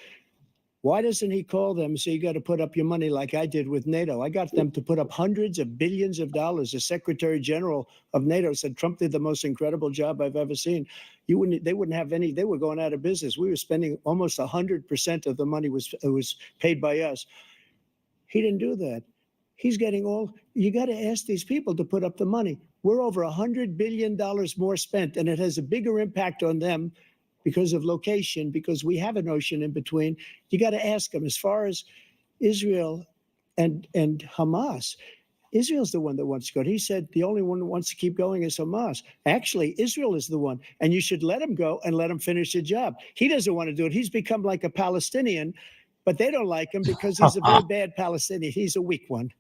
Why doesn't he call them and say, you got to put up your money like I did with NATO? I got them to put up hundreds of billions of dollars. The Secretary General of NATO said Trump did the most incredible job I've ever seen. They wouldn't have any, they were going out of business. We were spending almost 100% of the money was paid by us. He didn't do that. He's getting all, you got to ask these people to put up the money. We're over $100 billion more spent, and it has a bigger impact on them because of location, because we have an ocean in between. You got to ask them. As far as Israel and Hamas, Israel's the one that wants to go. He said the only one that wants to keep going is Hamas. Actually, Israel is the one, and you should let him go and let him finish the job. He doesn't want to do it. He's become like a Palestinian, but they don't like him because he's a very bad Palestinian. He's a weak one.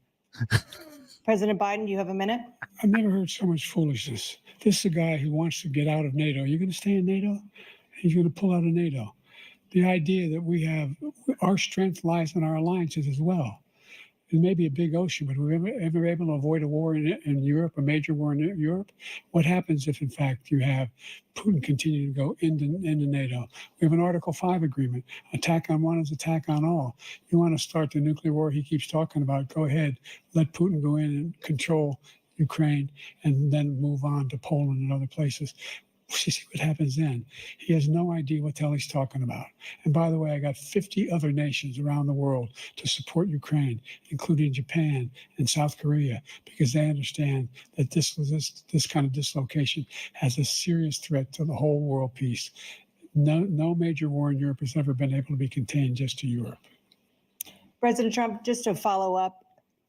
President Biden, you have a minute. I've never heard so much foolishness. This is a guy who wants to get out of NATO. You're going to stay in NATO? He's going to pull out of NATO. The idea that we have, our strength lies in our alliances as well. It may be a big ocean, but we're ever able to avoid a war in Europe, a major war in Europe? What happens if, in fact, you have Putin continue to go into NATO? We have an Article 5 agreement. Attack on one is attack on all. You want to start the nuclear war he keeps talking about, go ahead. Let Putin go in and control Ukraine and then move on to Poland and other places. See what happens then. He has no idea what the hell he's talking about. And by the way, I got 50 other nations around the world to support Ukraine, including Japan and South Korea, because they understand that this kind of dislocation has a serious threat to the whole world peace. No major war in Europe has ever been able to be contained just to Europe. President Trump, just to follow up,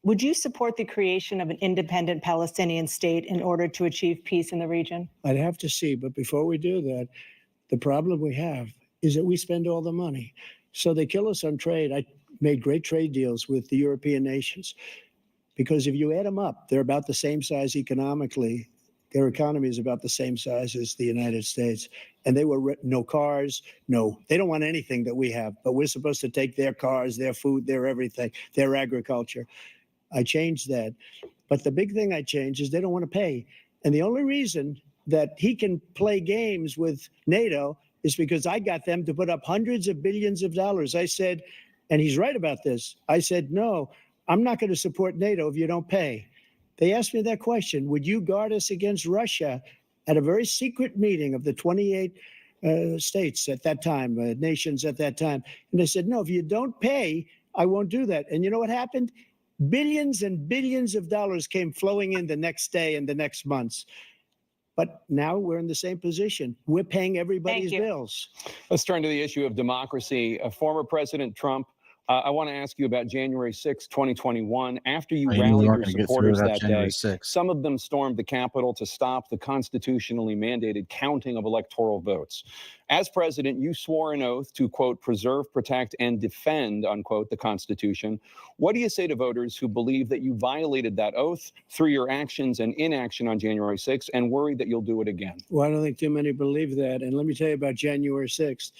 would you support the creation of an independent Palestinian state in order to achieve peace in the region? I'd have to see, but before we do that, the problem we have is that we spend all the money. So they kill us on trade. I made great trade deals with the European nations because if you add them up, they're about the same size economically. Their economy is about the same size as the United States. And they were no cars, they don't want anything that we have, but we're supposed to take their cars, their food, their everything, their agriculture. I changed that. But the big thing I changed is they don't want to pay. And the only reason that he can play games with NATO is because I got them to put up hundreds of billions of dollars. I said, and he's right about this, I said, no, I'm not going to support NATO if you don't pay. They asked me that question, would you guard us against Russia at a very secret meeting of the 28 states at that time, nations at that time. And they said, no, if you don't pay, I won't do that. And you know what happened? Billions and billions of dollars came flowing in the next day and the next months. But now we're in the same position. We're paying everybody's bills. Let's turn to the issue of democracy. Former President Trump, I want to ask you about January 6, 2021. After you rallied your supporters that day, some of them stormed the Capitol to stop the constitutionally mandated counting of electoral votes. As president, you swore an oath to, quote, preserve, protect, and defend, unquote, the Constitution. What do you say to voters who believe that you violated that oath through your actions and inaction on January 6th and worry that you'll do it again? Well, I don't think too many believe that. And let me tell you about January 6th.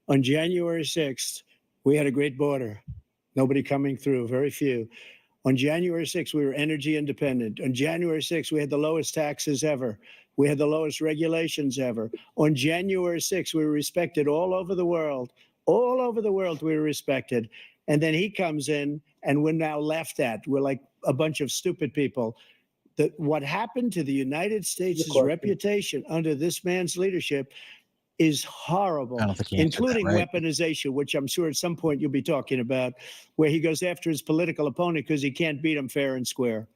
On January 6th, we had a great border. Nobody coming through, very few. On January 6th, we were energy independent. On January 6th, we had the lowest taxes ever. We had the lowest regulations ever. On January 6th, we were respected all over the world. All over the world, we were respected. And then he comes in, and we're now laughed at. We're like a bunch of stupid people. What happened to the United States' reputation under this man's leadership is horrible, including weaponization, which I'm sure at some point you'll be talking about, where he goes after his political opponent because he can't beat him fair and square.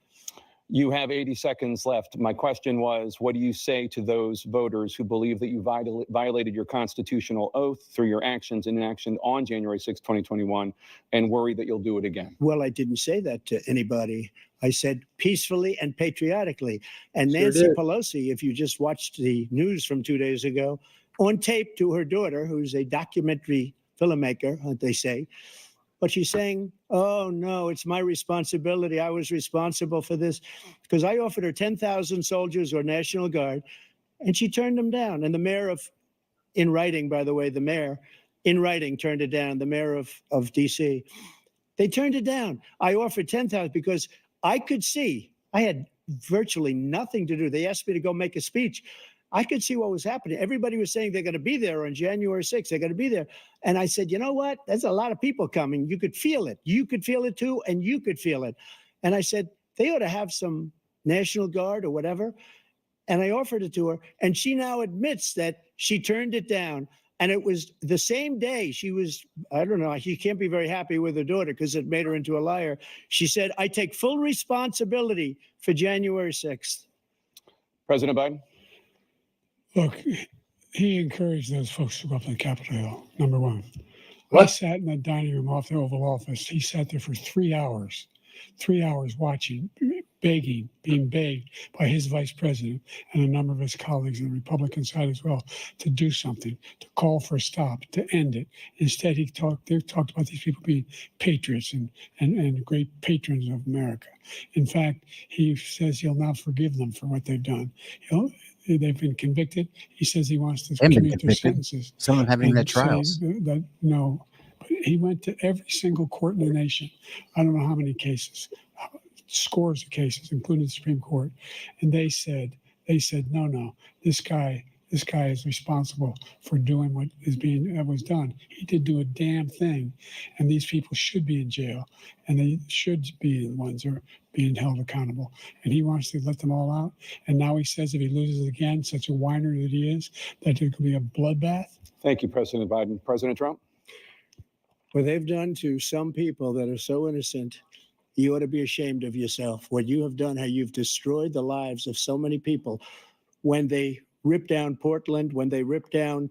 You have 80 seconds left. My question was, what do you say to those voters who believe that you violated your constitutional oath through your actions and inaction on January 6, 2021, and worry that you'll do it again? Well, I didn't say that to anybody. I said peacefully and patriotically. And Sure Nancy did. Pelosi, if you just watched the news from 2 days ago, on tape to her daughter, who's a documentary filmmaker, they say, but she's saying, oh, no, it's my responsibility. I was responsible for this because I offered her 10,000 soldiers or National Guard, and she turned them down. And the mayor of, in writing, by the way, the mayor in writing turned it down, the mayor of D.C. They turned it down. I offered 10,000 because I could see, I had virtually nothing to do. They asked me to go make a speech. I could see what was happening. Everybody was saying they're going to be there on January 6th. They're going to be there. And I said, you know what? There's a lot of people coming. You could feel it. You could feel it too, and you could feel it. And I said, they ought to have some National Guard or whatever. And I offered it to her. And she now admits that she turned it down. And it was the same day she was, I don't know, she can't be very happy with her daughter because it made her into a liar. She said, I take full responsibility for January 6th. President Biden? Look, he encouraged those folks to go up on Capitol Hill, number one. What? I sat in the dining room off the Oval Office. He sat there for 3 hours watching, begging, being begged by his vice president and a number of his colleagues on the Republican side as well to do something, to call for a stop, to end it. Instead, they talked about these people being patriots and great patrons of America. In fact, he says he'll now forgive them for what they've done. They've been convicted. He says he wants to commute their sentences. Some of them having their and trials. say that no, but he went to every single court in the nation. I don't know how many cases, scores of cases, including the Supreme Court, and they said, no, this guy is responsible for doing what was done. He did do a damn thing, and these people should be in jail, and they should be the ones who are being held accountable. And he wants to let them all out. And now he says if he loses again, such a whiner that he is, that there could be a bloodbath. Thank you, President Biden. President Trump? What they've done to some people that are so innocent, you ought to be ashamed of yourself. What you have done, how you've destroyed the lives of so many people when they ripped down Portland, when they ripped down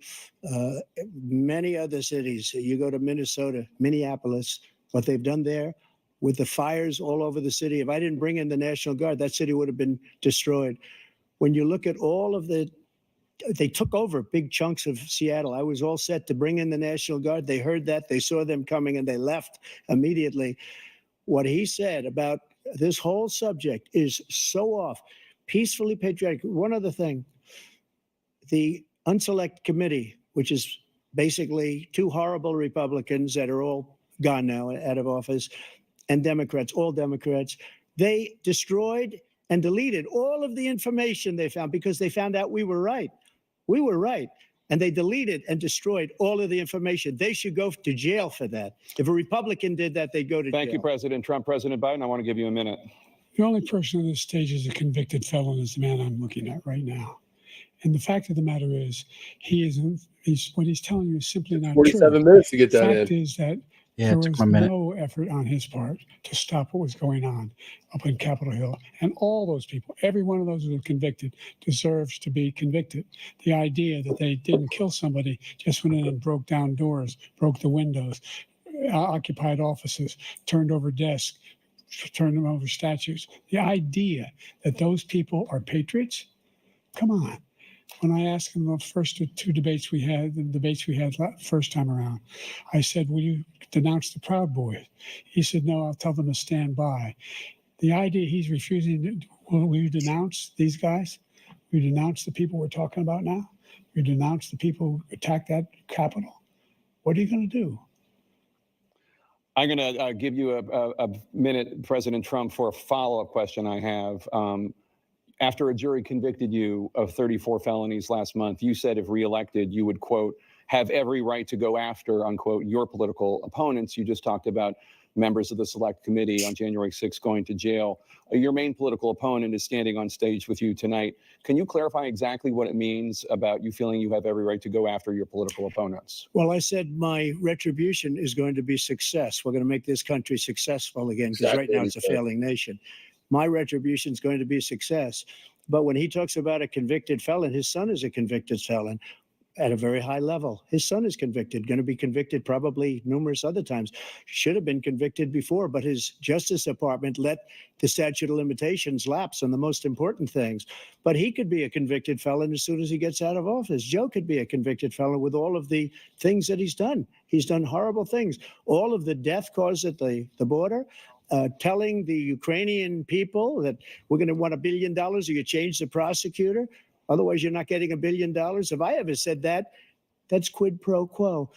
many other cities. You go to Minnesota, Minneapolis, what they've done there with the fires all over the city. If I didn't bring in the National Guard, that city would have been destroyed. When you look at all of they took over big chunks of Seattle. I was all set to bring in the National Guard. They heard that, they saw them coming, and they left immediately. What he said about this whole subject is so off. Peacefully patriotic. One other thing, the Unselect Committee, which is basically two horrible Republicans that are all gone now, out of office, and Democrats, all Democrats, they destroyed and deleted all of the information they found because they found out we were right. We were right. And they deleted and destroyed all of the information. They should go to jail for that. If a Republican did that, they'd go to jail. Thank you, President Trump. President Biden, I want to give you a minute. The only person on this stage is a convicted felon is the man I'm looking at right now. And the fact of the matter is, what he's telling you is simply not 47 true. minutes to get that The in. fact is that Yeah, there it took was my minute. no effort on his part to stop what was going on up in Capitol Hill. And all those people, every one of those who were convicted, deserves to be convicted. The idea that they didn't kill somebody, just went in and broke down doors, broke the windows, occupied offices, turned over desks, turned them over statues. The idea that those people are patriots, come on. When I asked him the first two debates we had, first time around, I said, will you denounce the Proud Boys? He said, no, I'll tell them to stand by. The idea he's refusing, will you denounce these guys? Will you denounce the people we're talking about now? Will you denounce the people who attacked that Capitol? What are you going to do? I'm going to give you a minute, President Trump, for a follow-up question I have. After a jury convicted you of 34 felonies last month, you said if reelected, you would, quote, have every right to go after, unquote, your political opponents. You just talked about members of the Select Committee on January 6th going to jail. Your main political opponent is standing on stage with you tonight. Can you clarify exactly what it means about you feeling you have every right to go after your political opponents? Well, I said my retribution is going to be success. We're going to make this country successful again, because right now it's a failing nation. my retribution is going to be a success. But when he talks about a convicted felon, his son is a convicted felon at a very high level. His son is convicted, going to be convicted probably numerous other times. Should have been convicted before, but his Justice Department let the statute of limitations lapse on the most important things. But he could be a convicted felon as soon as he gets out of office. Joe could be a convicted felon with all of the things that he's done. He's done horrible things. All of the death caused at the border, telling the Ukrainian people that we're going to want $1 billion or you change the prosecutor. Otherwise, you're not getting $1 billion. If I ever said that, that's quid pro quo.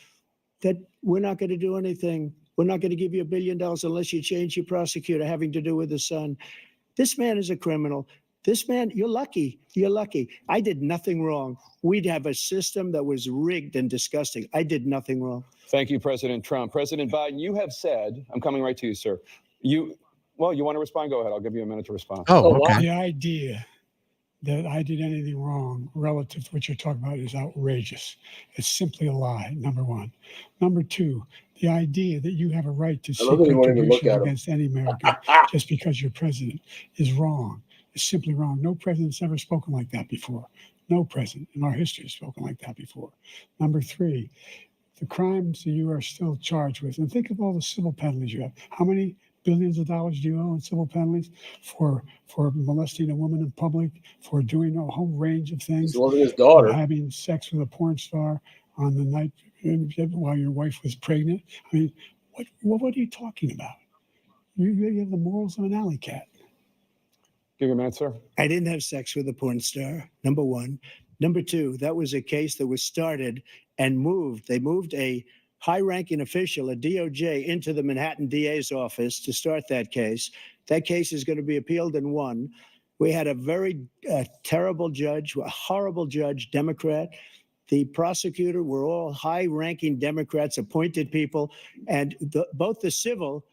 That we're not going to do anything. We're not going to give you $1 billion unless you change your prosecutor having to do with the son. This man is a criminal. This man, you're lucky. You're lucky. I did nothing wrong. We'd have a system that was rigged and disgusting. I did nothing wrong. Thank you, President Trump. President Biden, you have said, I'm coming right to you, sir. You want to respond? Go ahead. I'll give you a minute to respond. Oh, okay. The idea that I did anything wrong relative to what you're talking about is outrageous. It's simply a lie, number one. Number two, the idea that you have a right to seek retribution against any American just because you're president is wrong. It's simply wrong. No president's ever spoken like that before. No president in our history has spoken like that before. Number three, the crimes that you are still charged with, and think of all the civil penalties you have. How many billions of dollars do you owe in civil penalties for molesting a woman in public, for doing a whole range of things? It wasn't his daughter. Having sex with a porn star on the night while your wife was pregnant. I mean, what are you talking about? You have the morals of an alley cat. Give you a minute, sir. I didn't have sex with a porn star, number one. Number two, that was a case that was started and moved. They moved a high-ranking official at DOJ into the Manhattan DA's office to start that case. That case is going to be appealed and won. We had a very terrible judge, a horrible judge, Democrat. The prosecutor were all high-ranking Democrats, appointed people, and both the civil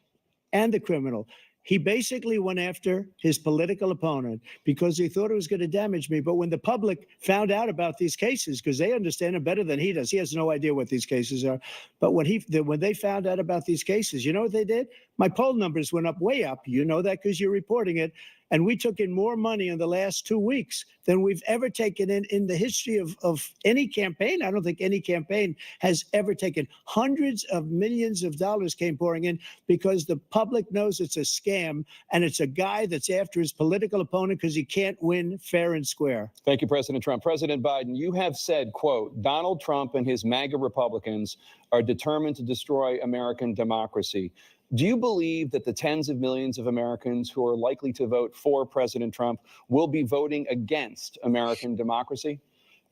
and the criminal. He basically went after his political opponent because he thought it was going to damage me. But when the public found out about these cases, because they understand it better than he does, he has no idea what these cases are. But when they found out about these cases, you know what they did? My poll numbers went up, way up. You know that because you're reporting it. And we took in more money in the last 2 weeks than we've ever taken in the history of any campaign. I don't think any campaign has ever taken. Hundreds of millions of dollars came pouring in because the public knows it's a scam and it's a guy that's after his political opponent because he can't win fair and square. Thank you, President Trump. President Biden, you have said, quote, Donald Trump and his MAGA Republicans are determined to destroy American democracy. Do you believe that the tens of millions of Americans who are likely to vote for President Trump will be voting against American democracy?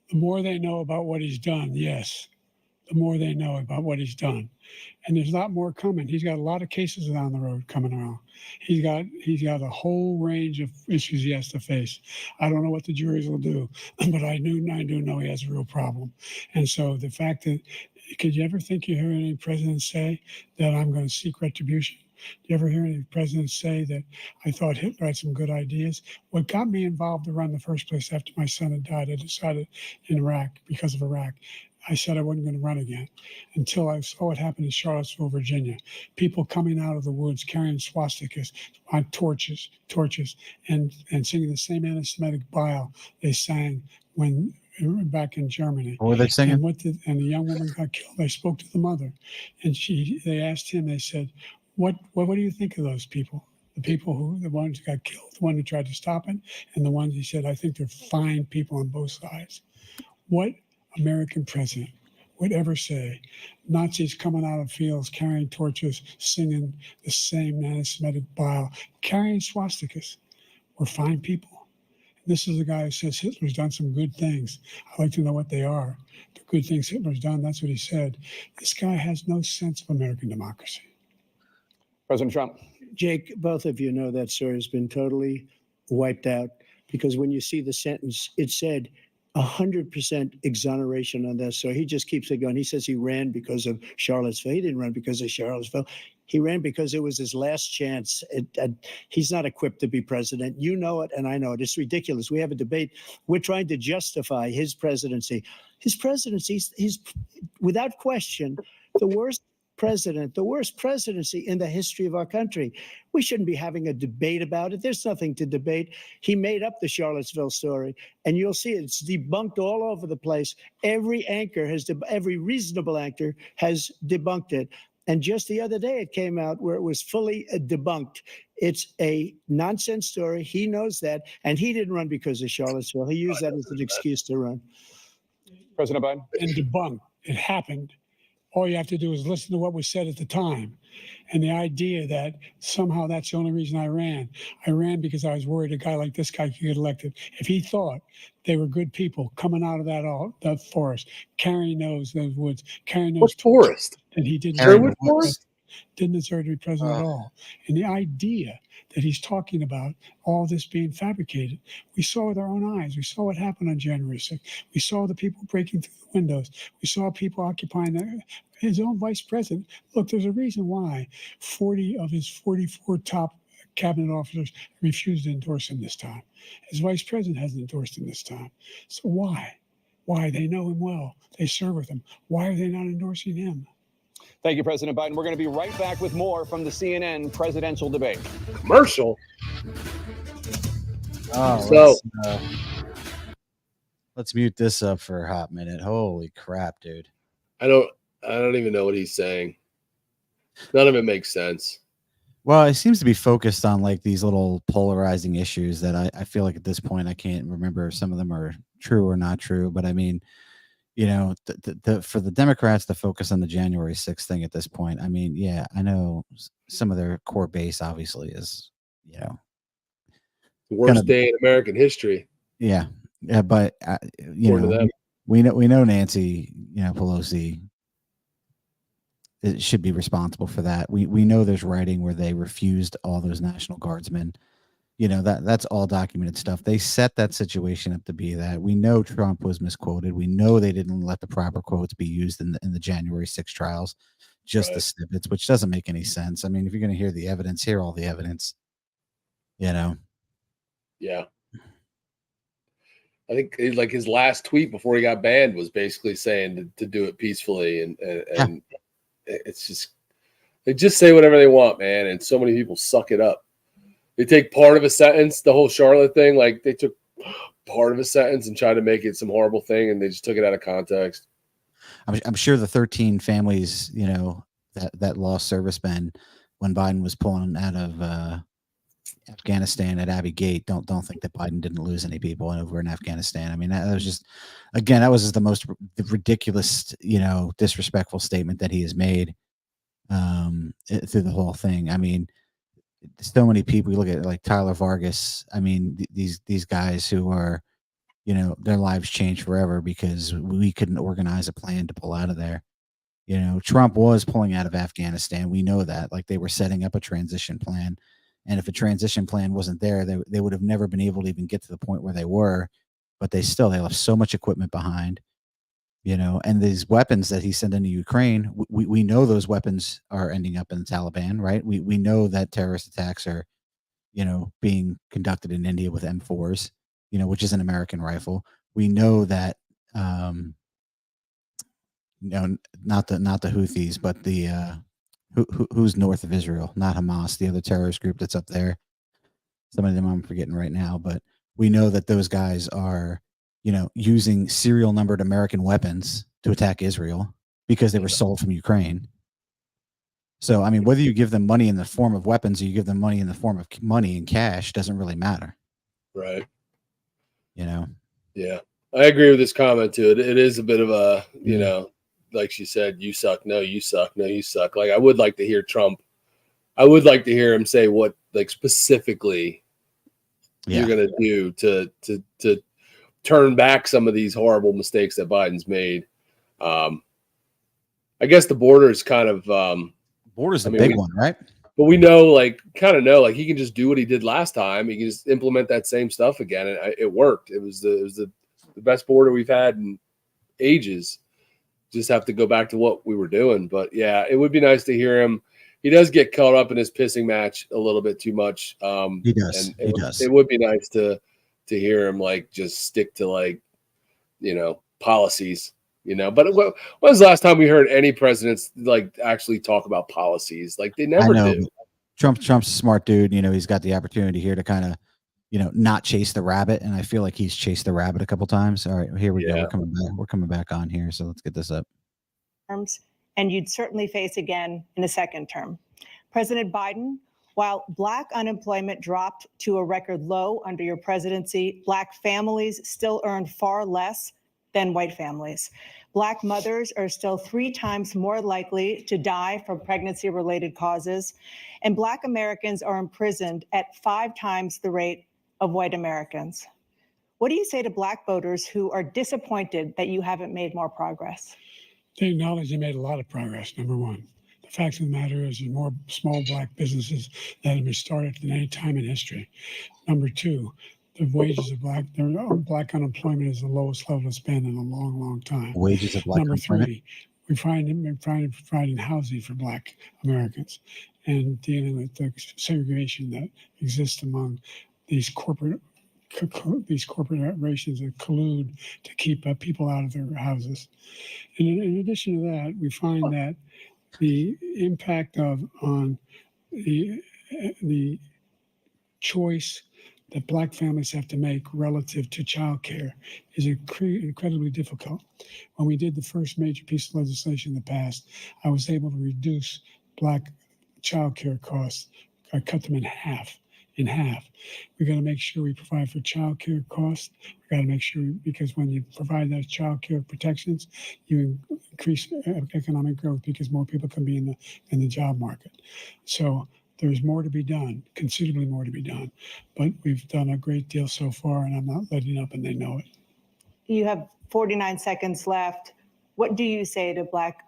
The more they know about what he's done, yes. The more they know about what he's done. And there's a lot more coming. He's got a lot of cases down the road coming around. He's got a whole range of issues he has to face. I don't know what the juries will do, but I do know he has a real problem. And so the fact that, could you ever think you hear any president say that I'm going to seek retribution? Do you ever hear any presidents say that I thought Hitler had some good ideas? What got me involved to run in the first place after my son had died, I decided in Iraq, because of Iraq, I said I wasn't going to run again until I saw what happened in Charlottesville, Virginia. People coming out of the woods carrying swastikas on torches, and singing the same anti-Semitic bile they sang when back in Germany. What were they singing? And the young woman got killed. I spoke to the mother, and they asked him. They said, "What do you think of those people? The ones who got killed, the one who tried to stop it, and the ones," he said, "I think they're fine people on both sides." What American president would ever say Nazis coming out of fields carrying torches, singing the same anti-Semitic bile, carrying swastikas were fine people? This is a guy who says Hitler's done some good things. I'd like to know what they are. The good things Hitler's done, that's what he said. This guy has no sense of American democracy. President Trump. Jake, both of you know that story has been totally wiped out because when you see the sentence, it said 100% exoneration on this. So he just keeps it going. He says he ran because of Charlottesville. He didn't run because of Charlottesville. He ran because it was his last chance. He's not equipped to be president. You know it, and I know it. It's ridiculous. We have a debate. We're trying to justify his presidency. His presidency is, without question, the worst president, the worst presidency in the history of our country. We shouldn't be having a debate about it. There's nothing to debate. He made up the Charlottesville story, and you'll see it's debunked all over the place. Every reasonable anchor has debunked it. And just the other day, it came out where it was fully debunked. It's a nonsense story. He knows that, and he didn't run because of Charlottesville. He used that as an excuse to run. President Biden? And debunked. It happened. All you have to do is listen to what was said at the time. And the idea that somehow that's the only reason I ran because I was worried a guy like this guy could get elected. If he thought they were good people coming out of that forest, carrying those woods, carrying those What forest? then he didn't Sherwood Forest? Didn't deserve to be president at all. And the idea that he's talking about all this being fabricated, we saw with our own eyes. We saw what happened on January 6th. We saw the people breaking through the windows. We saw people occupying his own vice president. Look, there's a reason why 40 of his 44 top cabinet officers refused to endorse him this time. His vice president hasn't endorsed him this time. So why? Why? They know him well. They serve with him. Why are they not endorsing him? Thank you, President Biden. We're going to be right back with more from the CNN presidential debate. Commercial. Oh, let's mute this up for a hot minute. Holy crap, dude. I don't even know what he's saying. None of it makes sense. Well, it seems to be focused on like these little polarizing issues that I feel like at this point I can't remember if some of them are true or not true. But I mean, you know, for the Democrats to focus on the January 6th thing at this point, I mean, yeah, I know some of their core base obviously is, you know, The worst day in American history. yeah, but you According to know, them. we know Nancy, you know, Pelosi should be responsible for that. We know there's writing where they refused all those National Guardsmen. You know, that's all documented stuff. They set that situation up to be that. We know Trump was misquoted. We know they didn't let the proper quotes be used in the January 6 trials, just the snippets, which doesn't make any sense. I mean, if you're going to hear the evidence, hear all the evidence. You know. Yeah. I think like his last tweet before he got banned was basically saying to do it peacefully, and it's just they just say whatever they want, man. And so many people suck it up. They take part of a sentence, the whole Charlotte thing, like they took part of a sentence and tried to make it some horrible thing, and they just took it out of context. I'm sure the 13 families, you know, that lost servicemen when Biden was pulling out of Afghanistan at Abbey Gate don't think that Biden didn't lose any people over in Afghanistan. I mean, that was just, again, that was just the most ridiculous, you know, disrespectful statement that he has made through the whole thing. I mean, so many people, you look at like Tyler Vargas. I mean, these guys who are, you know, their lives changed forever because we couldn't organize a plan to pull out of there. You know, Trump was pulling out of Afghanistan. We know that. Like, they were setting up a transition plan. And if a transition plan wasn't there, they would have never been able to even get to the point where they were. But they left so much equipment behind, you know, and these weapons that he sent into Ukraine, we know those weapons are ending up in the Taliban, right? We know that terrorist attacks are, you know, being conducted in India with M4s, you know, which is an American rifle. We know that, you know, not the Houthis, but the who's north of Israel, not Hamas, the other terrorist group that's up there. Some of them I'm forgetting right now, but we know that those guys are, you know, using serial numbered American weapons to attack Israel because they were sold from Ukraine. So, I mean, whether you give them money in the form of weapons or you give them money in the form of money and cash doesn't really matter. Right. You know? Yeah. I agree with this comment too. It is a bit of a, you know, like she said, you suck. No, you suck. No, you suck. Like, I would like to hear Trump. I would like to hear him say what, like, specifically you're going to do to turn back some of these horrible mistakes that Biden's made. I guess the border is kind of border's the big one, right? But we know, like, he can just do what he did last time. He can just implement that same stuff again, and it worked. It was the best border we've had in ages. Just have to go back to what we were doing. But yeah, it would be nice to hear him. He does get caught up in his pissing match a little bit too much. He does. And it would be nice to hear him, like, just stick to, like, you know, policies But when was the last time we heard any presidents like actually talk about policies? Like they I never know do. Trump's a smart dude. He's got the opportunity here to kind of, not chase the rabbit. And I feel like he's chased the rabbit a couple times. All right, here we go. Yeah. We're coming back on here. So let's get this up. And you'd certainly face again in a second term. President Biden, while Black unemployment dropped to a record low under your presidency, Black families still earn far less than white families. Black mothers are still 3 times more likely to die from pregnancy-related causes, and Black Americans are imprisoned at 5 times the rate of white Americans. What do you say to Black voters who are disappointed that you haven't made more progress? They acknowledge they made a lot of progress, number one. The fact of the matter is there's more small Black businesses that have been started than any time in history. Number two, the wages of Black unemployment is the lowest level it's been in a long, long time. Wages of Black Number unemployment. three, we're providing housing for Black Americans and dealing with the segregation that exists among these corporations that collude to keep people out of their houses. And in addition to that, we find that the impact on the choice that Black families have to make relative to childcare is incredibly difficult. When we did the first major piece of legislation in the past, I was able to reduce Black childcare costs. I cut them in half. We got to make sure we provide for childcare costs. We got to make sure, because when you provide those childcare protections, you increase economic growth because more people can be in the job market. So there's more to be done, considerably more to be done. But we've done a great deal so far, and I'm not letting up, and they know it. You have 49 seconds left. What do you say to Black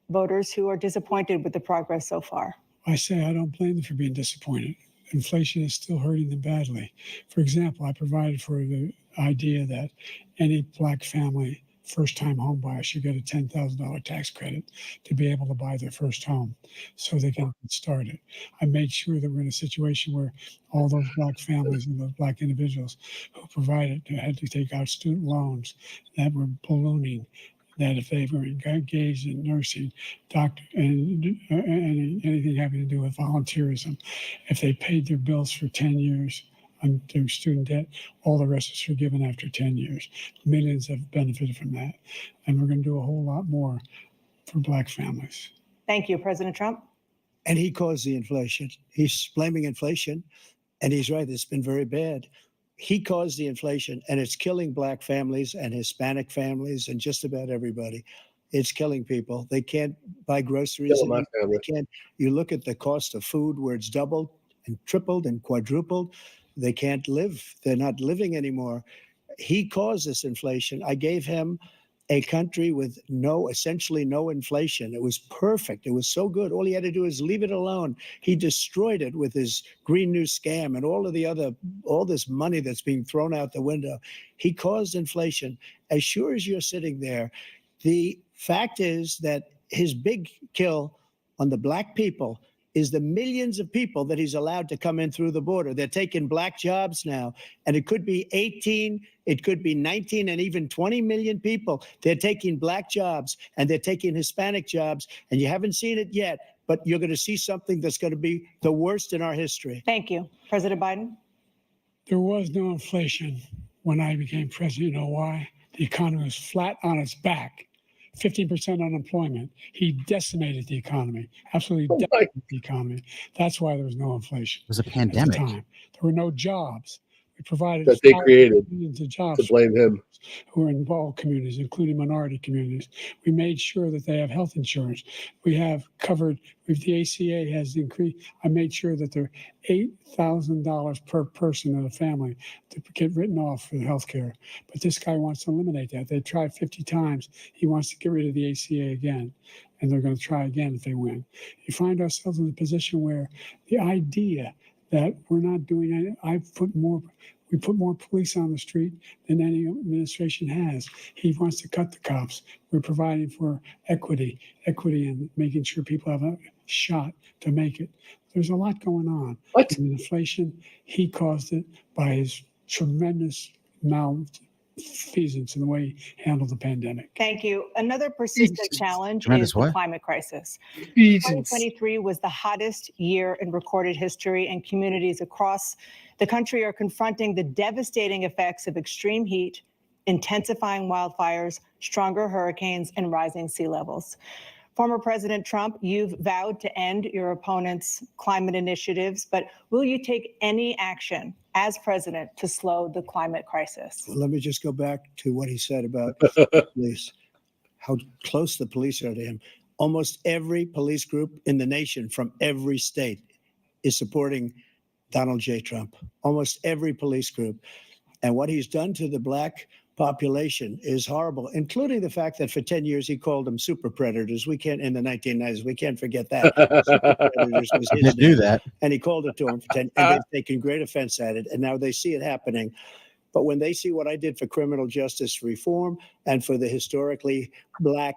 voters who are disappointed with the progress so far? I say I don't blame them for being disappointed. Inflation is still hurting them badly. For example, I provided for the idea that any Black family first-time home buyer should get a $10,000 tax credit to be able to buy their first home so they can get started. I made sure that we're in a situation where all those Black families and those Black individuals who provided had to take out student loans that were ballooning, that if they were engaged in nursing, doctor, and anything having to do with volunteerism, if they paid their bills for 10 years on their student debt, all the rest is forgiven after 10 years. Millions have benefited from that. And we're going to do a whole lot more for Black families. Thank you, President Trump. And he caused the inflation. He's blaming inflation, and he's right. It's been very bad. He caused the inflation, and it's killing Black families and Hispanic families and just about everybody. It's killing people. They can't buy groceries. My family. They can't. You look at the cost of food where it's doubled and tripled and quadrupled. They can't live. They're not living anymore. He caused this inflation. I gave him a country with essentially no inflation. It was perfect. It was so good. All he had to do is leave it alone. He destroyed it with his Green New scam and all this money that's being thrown out the window. He caused inflation. As sure as you're sitting there, the fact is that his big kill on the Black people is the millions of people that he's allowed to come in through the border. They're taking Black jobs now, and it could be 18, it could be 19, and even 20 million people. They're taking Black jobs, and they're taking Hispanic jobs, and you haven't seen it yet, but you're going to see something that's going to be the worst in our history. Thank you. President Biden? There was no inflation when I became president. You know why? The economy was flat on its back. 15% unemployment. He decimated the economy, absolutely decimated the economy. That's why there was no inflation. It was a At pandemic. the time. There were no jobs. We provided That they created millions of jobs to blame him. who are in all communities, including minority communities. We made sure that they have health insurance. We have covered, if the ACA has increased, I made sure that they're $8,000 per person in a family to get written off for health care. But this guy wants to eliminate that. They tried 50 times. He wants to get rid of the ACA again, and they're going to try again if they win. You find ourselves in a position where the idea that we're not doing anything, we put more police on the street than any administration has. He wants to cut the cops. We're providing for equity and making sure people have a shot to make it. There's a lot going on. What? And inflation, he caused it by his tremendous feasance in the way he handled the pandemic. Thank you. Another persistent Feasance. challenge Tremendous is the what? climate crisis. Feasance. 2023 was the hottest year in recorded history, and communities across the country are confronting the devastating effects of extreme heat, intensifying wildfires, stronger hurricanes, and rising sea levels. Former President Trump, you've vowed to end your opponent's climate initiatives, but will you take any action as president to slow the climate crisis? Let me just go back to what he said about the police, how close the police are to him. Almost every police group in the nation from every state is supporting Donald J. Trump. Almost every police group. And what he's done to the black population is horrible, including the fact that for 10 years he called them super predators. We can't, in the 1990s, we can't forget that. Super predators was He his did do name. that. And he called it to them for 10, and they've taken great offense at it. And now they see it happening. But when they see what I did for criminal justice reform and for the historically black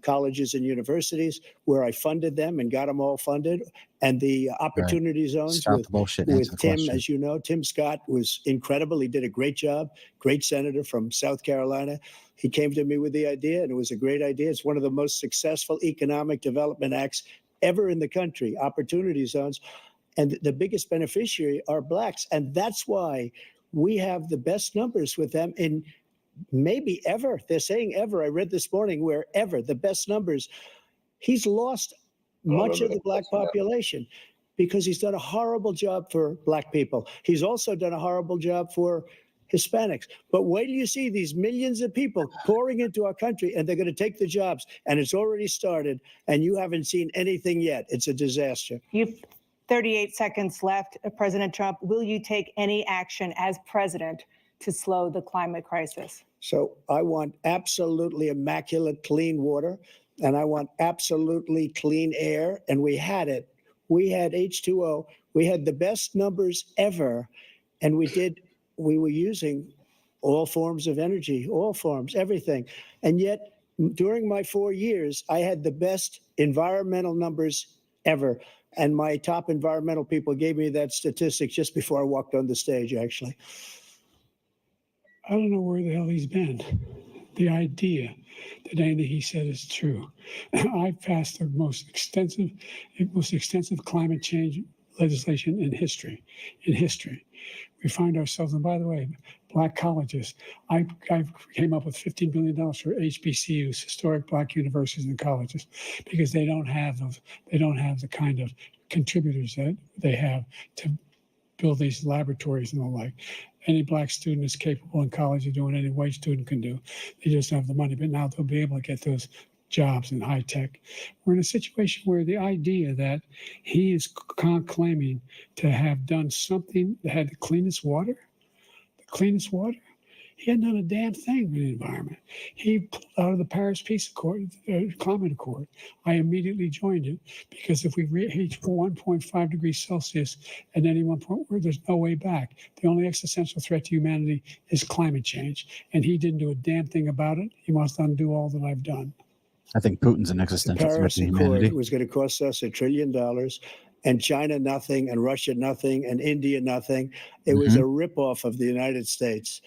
colleges and universities, where I funded them and got them all funded, and the opportunity zones Stop the bullshit and answer with the Tim, question. as you know, Tim Scott was incredible. He did a great job, great senator from South Carolina. He came to me with the idea, and it was a great idea. It's one of the most successful economic development acts ever in the country, opportunity zones. And the biggest beneficiary are blacks. And that's why we have the best numbers with them in maybe ever. They're saying ever. I read this morning where ever, the best numbers. He's lost much of the black population because he's done a horrible job for black people. He's also done a horrible job for Hispanics. But wait till you see these millions of people pouring into our country, and they're going to take the jobs. And it's already started, and you haven't seen anything yet. It's a disaster. You've 38 seconds left. President Trump, will you take any action as president to slow the climate crisis? So I want absolutely immaculate clean water, and I want absolutely clean air. And we had it. We had H2O. We had the best numbers ever. And we were using all forms of energy, all forms, everything. And yet, during my 4 years, I had the best environmental numbers ever. And my top environmental people gave me that statistic just before I walked on the stage, actually. I don't know where the hell he's been. The idea that anything he said is true. I passed the most extensive climate change legislation in history. We find ourselves, and by the way, black colleges. I came up with $15 billion for HBCUs, historic black universities and colleges, because they don't have the kind of contributors that they have to build these laboratories and the like. Any black student is capable in college of doing any white student can do. They just don't have the money, but now they'll be able to get those jobs in high tech. We're in a situation where the idea that he is claiming to have done something that had the cleanest water, he hadn't done a damn thing with the environment. He pulled out of the Paris Peace Accord, Climate Accord. I immediately joined it because if we reach 1.5 degrees Celsius at any one point, there's no way back. The only existential threat to humanity is climate change, and he didn't do a damn thing about it. He wants to undo all that I've done. I think Putin's an The existential threat Paris to Accord humanity. was going to cost us $1 trillion, and China nothing, and Russia nothing, and India nothing. It was a ripoff of the United States.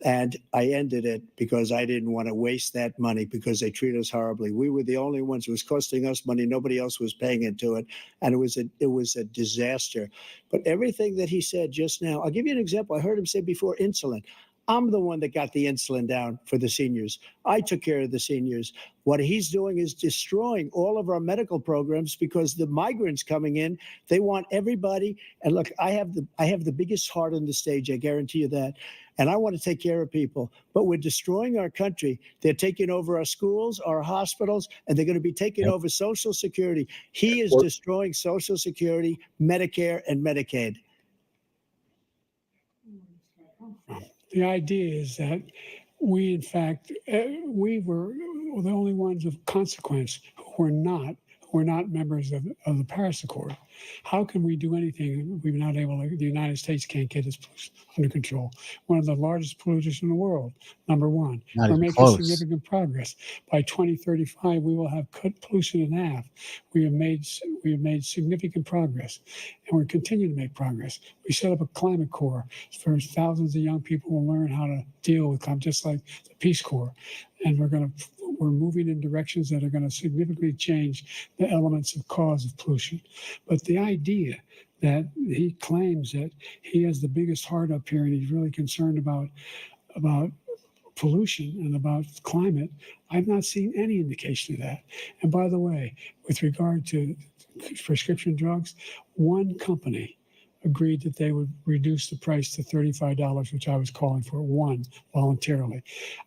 And I ended it because I didn't want to waste that money because they treat us horribly. We were the only ones who was costing us money. Nobody else was paying into it. And it was a disaster. But everything that he said just now, I'll give you an example. I heard him say before insulin. I'm the one that got the insulin down for the seniors. I took care of the seniors. What he's doing is destroying all of our medical programs because the migrants coming in, they want everybody. And look, I have the biggest heart on the stage. I guarantee you that. And I want to take care of people, but we're destroying our country. They're taking over our schools, our hospitals, and they're going to be taking over Social Security. He is destroying Social Security, Medicare, and Medicaid. The idea is that we, in fact, we were the only ones of consequence who we're not members of the Paris Accord. How can we do anything? We're not able to, the United States can't get its pollution under control. One of the largest polluters in the world, number one. Not We're even making close. significant progress. By 2035, we will have cut pollution in half. We have made significant progress, and we're continuing to make progress. We set up a climate corps for thousands of young people will learn how to deal with climate, just like the Peace Corps. And we're moving in directions that are going to significantly change the elements of cause of pollution. But the idea that he claims that he has the biggest heart up here and he's really concerned about pollution and about climate, I've not seen any indication of that. And by the way, with regard to prescription drugs, one company agreed that they would reduce the price to $35, which I was calling for, one, voluntarily.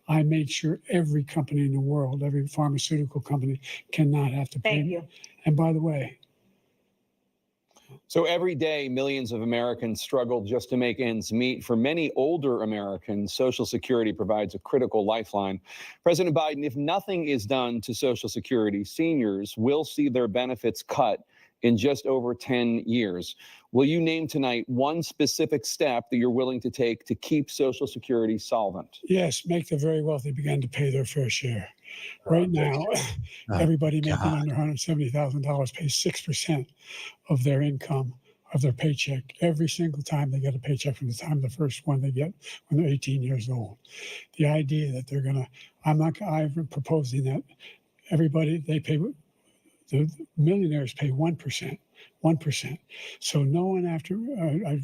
I made sure every company in the world, every pharmaceutical company, cannot have to pay. Thank you. And by the way, So every day, millions of Americans struggle just to make ends meet. For many older Americans, Social Security provides a critical lifeline. President Biden, if nothing is done to Social Security, seniors will see their benefits cut in just over 10 years. Will you name tonight one specific step that you're willing to take to keep Social Security solvent? yes, make the very wealthy begin to pay their fair share. Right now, everybody making God. under $170,000 pays 6% of their income, of their paycheck, every single time they get a paycheck from the time the first one they get when they're 18 years old. The idea that they're going to, I'm proposing that everybody, the millionaires pay 1%. 1%. So no one I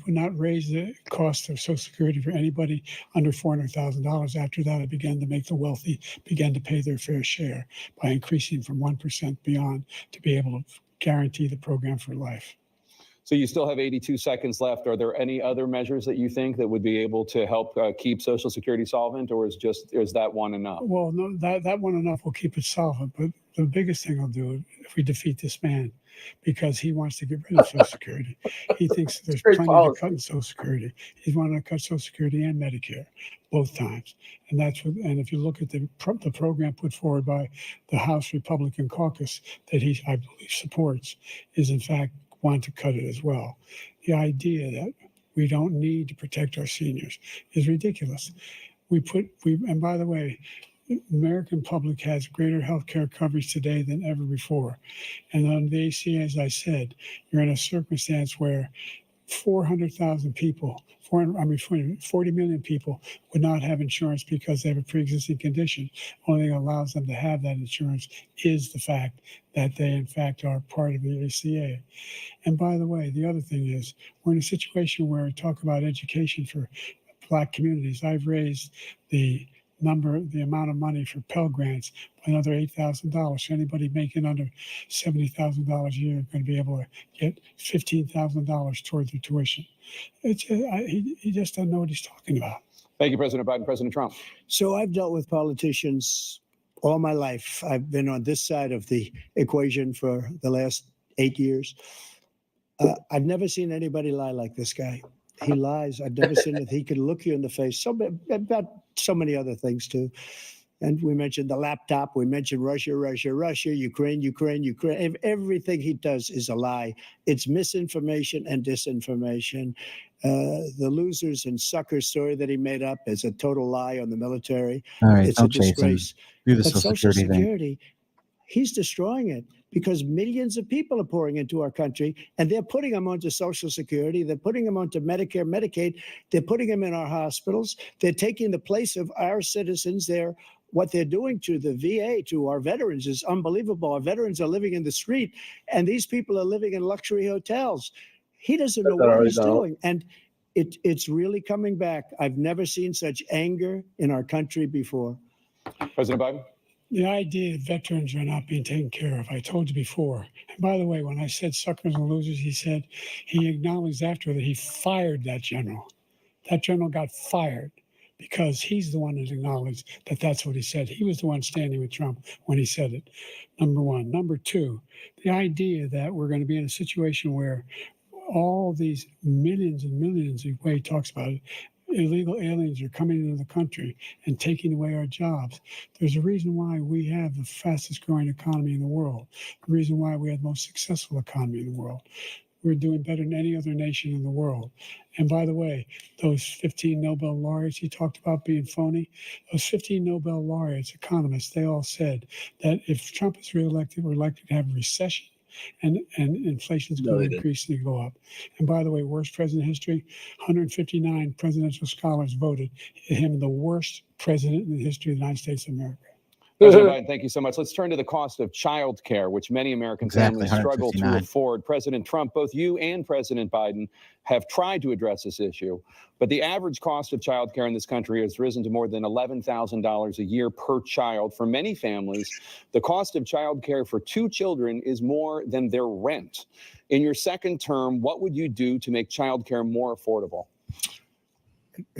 would not raise the cost of Social Security for anybody under $400,000. After that, I began to make the wealthy begin to pay their fair share by increasing from 1% beyond to be able to guarantee the program for life. So you still have 82 seconds left. Are there any other measures that you think that would be able to help keep Social Security solvent, or is that one enough? Well, no, that one enough will keep it solvent. But the biggest thing I'll do if we defeat this man, because he wants to get rid of Social Security. He thinks there's Great plenty policy. to cut in Social Security. He's wanting to cut Social Security and Medicare both times. And and if you look at the program put forward by the House Republican caucus that I believe supports, is in fact want to cut it as well. The idea that we don't need to protect our seniors is ridiculous. And by the way, the American public has greater health care coverage today than ever before. And on the ACA, as I said, you're in a circumstance where 400,000 people, 40 million people would not have insurance because they have a pre-existing condition. Only thing that allows them to have that insurance is the fact that they, in fact, are part of the ACA. And by the way, the other thing is we're in a situation where we talk about education for Black communities. I've raised the amount of money for Pell Grants by another $8,000. So anybody making under $70,000 a year is going to be able to get $15,000 towards their tuition. He just doesn't know what he's talking about. Thank you, President Biden. President Trump. So I've dealt with politicians all my life. I've been on this side of the equation for the last 8 years. I've never seen anybody lie like this guy. He lies. I've never seen it. He could look you in the face. About so many other things too. And we mentioned the laptop. We mentioned Russia, Ukraine. Everything he does is a lie. It's misinformation and disinformation. The losers and suckers story that he made up is a total lie on the military. All right, It's a don't chase him. disgrace. Do the But Social Security thing. he's destroying it because millions of people are pouring into our country and they're putting them onto Social Security. They're putting them onto Medicare, Medicaid. They're putting them in our hospitals. They're taking the place of our citizens. What they're doing to the VA, to our veterans, is unbelievable. Our veterans are living in the street, and these people are living in luxury hotels. He doesn't know what he's doing. And it's really coming back. I've never seen such anger in our country before. President Biden. The idea that veterans are not being taken care of, I told you before. And by the way, when I said suckers and losers, he acknowledged after that he fired that general. That general got fired because he's the one that acknowledged that that's what he said. He was the one standing with Trump when he said it, number one. Number two, the idea that we're going to be in a situation where all these millions and millions, the way he talks about it, illegal aliens are coming into the country and taking away our jobs. There's a reason why we have the fastest growing economy in the world, the reason why we have the most successful economy in the world. We're doing better than any other nation in the world. And by the way, those 15 Nobel laureates he talked about being phony, those 15 Nobel laureates, economists, they all said that if Trump is reelected, we're likely to have a recession and inflation's going to increase and go up. And by the way, worst president in history, 159 presidential scholars voted him the worst president in the history of the United States of America. President Biden, thank you so much. Let's turn to the cost of child care, which many American families struggle to 159. afford. President Trump, both you and President Biden have tried to address this issue, but the average cost of child care in this country has risen to more than $11,000 a year per child. For many families, the cost of child care for 2 children is more than their rent. In your second term, what would you do to make child care more affordable?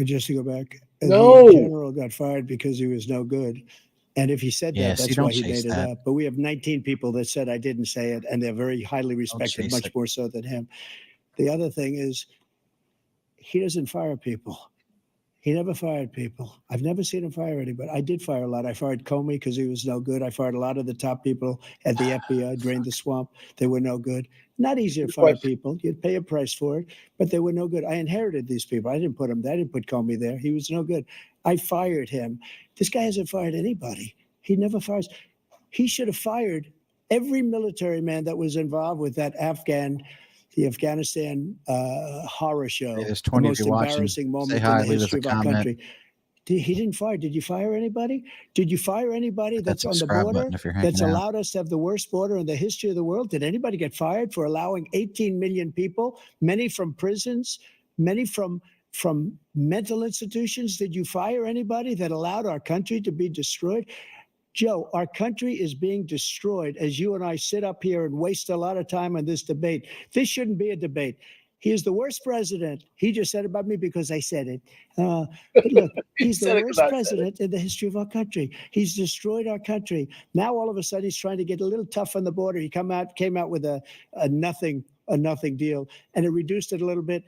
Just to go back, No. the general got fired because he was no good. And if he said that, Yes, that's you don't why he chase made it that. up. But we have 19 people that said I didn't say it, and they're very highly respected, chase much it. more so than him. The other thing is, he doesn't fire people. He never fired people. I've never seen him fire anybody. I did fire a lot. I fired Comey because he was no good. I fired a lot of the top people at the FBI, drained the swamp. They were no good. Not easy to fire people. You'd pay a price for it, but they were no good. I inherited these people. I didn't put him there. I didn't put Comey there. He was no good. I fired him. This guy hasn't fired anybody. He never fires. He should have fired every military man that was involved with that the Afghanistan horror show. Hey, there's The 20 of most you watching. embarrassing Say moment hi, in the leave us a history of our comment. country. He didn't fire. Did you fire anybody? Did you fire anybody Hit that that's on the subscribe border button if you're hanging that's out. allowed us to have the worst border in the history of the world? Did anybody get fired for allowing 18 million people, many from prisons, many from mental institutions? Did you fire anybody that allowed our country to be destroyed? Joe, our country is being destroyed as you and I sit up here and waste a lot of time on this debate. This shouldn't be a debate. He is the worst president. He just said about me because I said it. But look, he's the worst president in the history of our country. He's destroyed our country. Now all of a sudden he's trying to get a little tough on the border. He came out with a nothing deal, and it reduced it a little bit,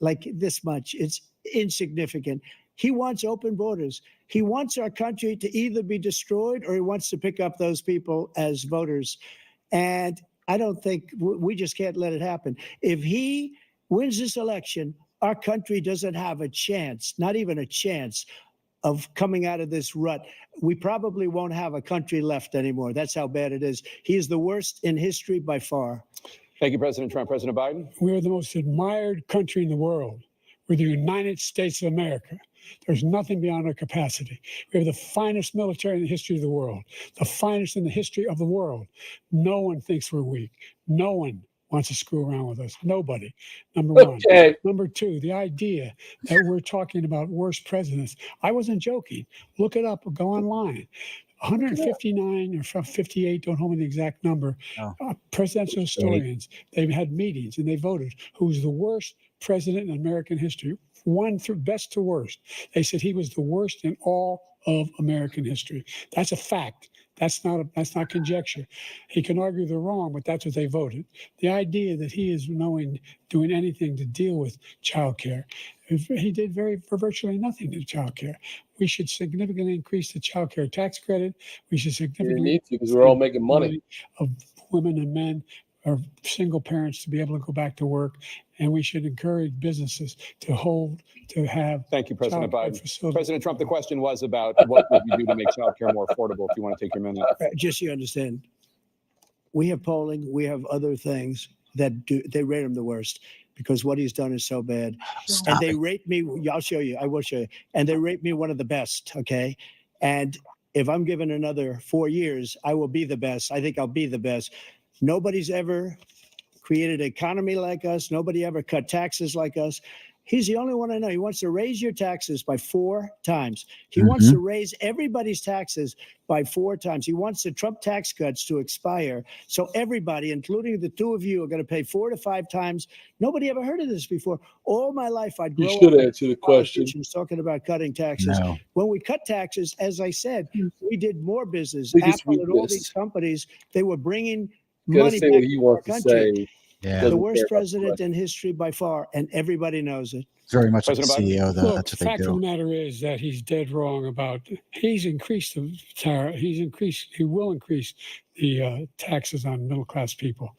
like this much. It's insignificant. He wants open borders. He wants our country to either be destroyed or he wants to pick up those people as voters. And I don't think we just can't let it happen. If he wins this election, our country doesn't have a chance, not even a chance, of coming out of this rut. We probably won't have a country left anymore. That's how bad it is. He is the worst in history by far. Thank you, President Trump. President Biden? We're the most admired country in the world. We're the United States of America. There's nothing beyond our capacity. We have the finest military in the history of the world, the finest in the history of the world. No one thinks we're weak. No one wants to screw around with us. Nobody. Number one. Okay. Number two, the idea that we're talking about worst presidents. I wasn't joking. Look it up or go online. 159 or 58, don't hold me the exact number, presidential historians, they've had meetings and they voted who's the worst president in American history, one through best to worst. They said he was the worst in all of American history. That's a fact. That's not conjecture. He can argue they're wrong, but that's what they voted. The idea that he is doing anything to deal with child care, he did for virtually nothing to child care. We should significantly increase the child care tax credit. We should significantly need to because we're all making money. Of women and men or single parents to be able to go back to work, and we should encourage businesses to have. Thank you, President Biden. Facilities. President Trump, the question was about what would you do to make child care more affordable, if you want to take your minute. Just so you understand, we have polling, we have other things that they rate him the worst because what he's done is so bad. And they rate me, I'll show you, I will show you. And they rate me one of the best, okay? And if I'm given another 4 years, I will be the best. I think I'll be the best. Nobody's ever created an economy like us. Nobody ever cut taxes like us. He's the only one I know. He wants to raise your taxes by 4 times. He wants to raise everybody's taxes by 4 times. He wants the Trump tax cuts to expire. So everybody, including the 2 of you, are going to pay 4 to 5 times. Nobody ever heard of this before. All my life, I'd grow up You should answer the question. talking about cutting taxes. No. When we cut taxes, as I said, we did more business. Biggest Apple and all weakness. these companies, they were bringing Gotta money say back what he to our wants to country. say. Yeah. The Doesn't worst care about the president in history by far, and everybody knows it. very much like a President Biden? CEO, though. Look, That's the what they fact of the do. matter is that he's dead wrong about. He's increased the tariff. He will increase the taxes on middle class people.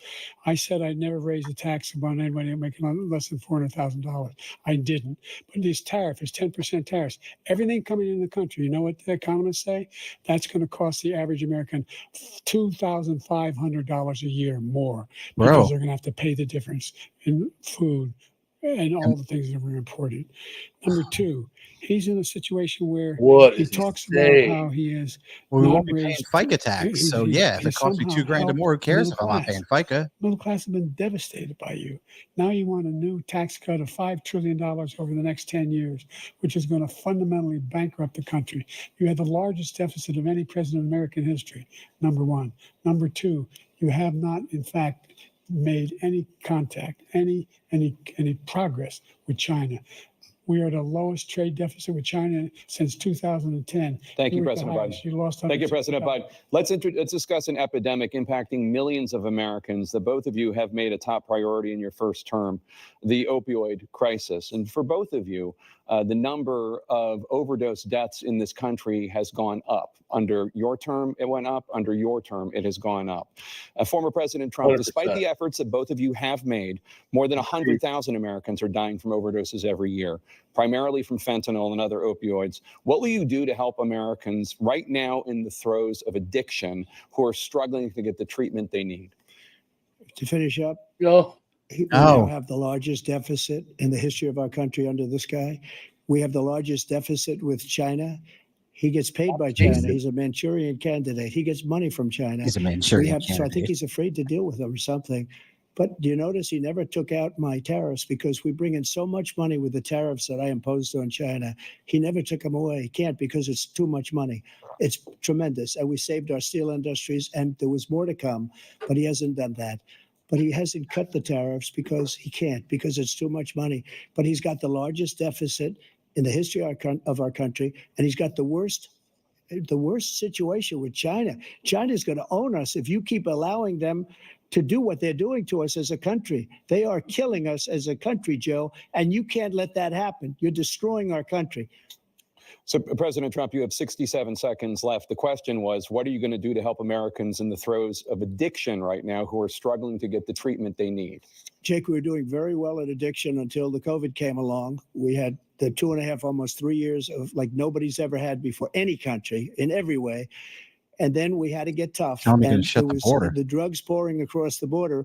I said I'd never raise a tax on anybody making less than $400,000. I didn't. But this tariff is 10% tariffs. Everything coming in the country. You know what the economists say? That's going to cost the average American $2,500 a year more because Bro. they're going to have to pay the difference in food and all the things that are important. Number two, he's in a situation where What he is he talks about saying? how he is Well, we not won't be paying raised FICA tax. So yeah, if it costs me $2,000 or more, who cares if I'm not paying FICA? Middle class have been devastated by you. Now you want a new tax cut of $5 trillion over the next 10 years, which is going to fundamentally bankrupt the country. You had the largest deficit of any president in American history, number one. Number two, you have not, in fact, made any contact, any progress with China. We are the lowest trade deficit with China since 2010. Thank you, were at the President highest. Biden. You lost Thank you, $160. President Biden. Let's discuss an epidemic impacting millions of Americans that both of you have made a top priority in your first term, the opioid crisis. And for both of you, the number of overdose deaths in this country has gone up. Under your term, it went up. Under your term, it has gone up. Former President Trump, 100%. despite the efforts that both of you have made, more than 100,000 Americans are dying from overdoses every year, primarily from fentanyl and other opioids. What will you do to help Americans right now in the throes of addiction who are struggling to get the treatment they need? To finish up, No. we now have the largest deficit in the history of our country under this guy. We have the largest deficit with China. He gets paid by China. He's a Manchurian candidate. He gets money from China. He's a Manchurian So I think candidate. he's afraid to deal with them or something. But do you notice he never took out my tariffs because we bring in so much money with the tariffs that I imposed on China. He never took them away. He can't because it's too much money. It's tremendous. And we saved our steel industries, and there was more to come, but he hasn't done that. But he hasn't cut the tariffs because he can't, because it's too much money. But he's got the largest deficit in the history of our country, and he's got the worst situation with China. China's going to own us if you keep allowing them to do what they're doing to us as a country. They are killing us as a country, Joe, and you can't let that happen. You're destroying our country. So, President Trump, you have 67 seconds left. The question was, what are you going to do to help Americans in the throes of addiction right now who are struggling to get the treatment they need? Jake, we were doing very well at addiction until the COVID came along. We had the 2.5, almost 3 years of like nobody's ever had before, any country in every way. And then we had to get tough. Tell me to And shut the border. the drugs pouring across the border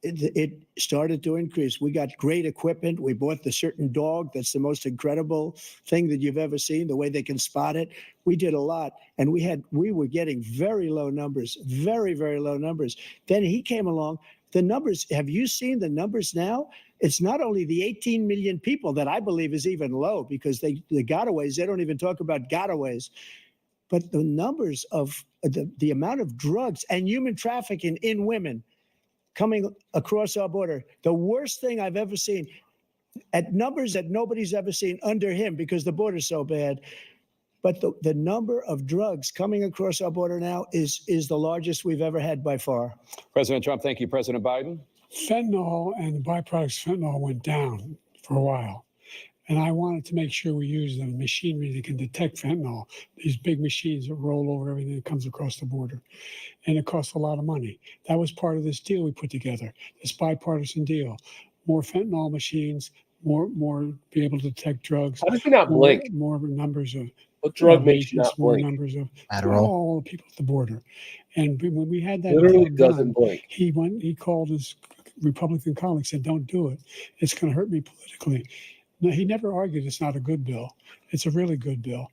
it started to increase. We got great equipment. We bought the certain dog that's the most incredible thing that you've ever seen, the way they can spot it. We did a lot, and we were getting very low numbers, very, very low numbers. Then he came along. The numbers, have you seen the numbers now? It's not only the 18 million people that I believe is even low because the gotaways, they don't even talk about gotaways. But the numbers of the amount of drugs and human trafficking in women coming across our border, the worst thing I've ever seen, at numbers that nobody's ever seen under him because the border's so bad. But the number of drugs coming across our border now is the largest we've ever had by far. President Trump, thank you. President Biden? Fentanyl and the byproducts of fentanyl went down for a while. And I wanted to make sure we use the machinery that can detect fentanyl, these big machines that roll over everything that comes across the border. And it costs a lot of money. That was part of this deal we put together, this bipartisan deal. More fentanyl machines, more be able to detect drugs. How does he not blink? More numbers of What drug makes you agents, not more blink? numbers of Adderall. all the people at the border. And when we had that Literally deal doesn't done, blink. he called his Republican colleagues, said, "Don't do it. It's going to hurt me politically." No, he never argued it's not a good bill. It's a really good bill.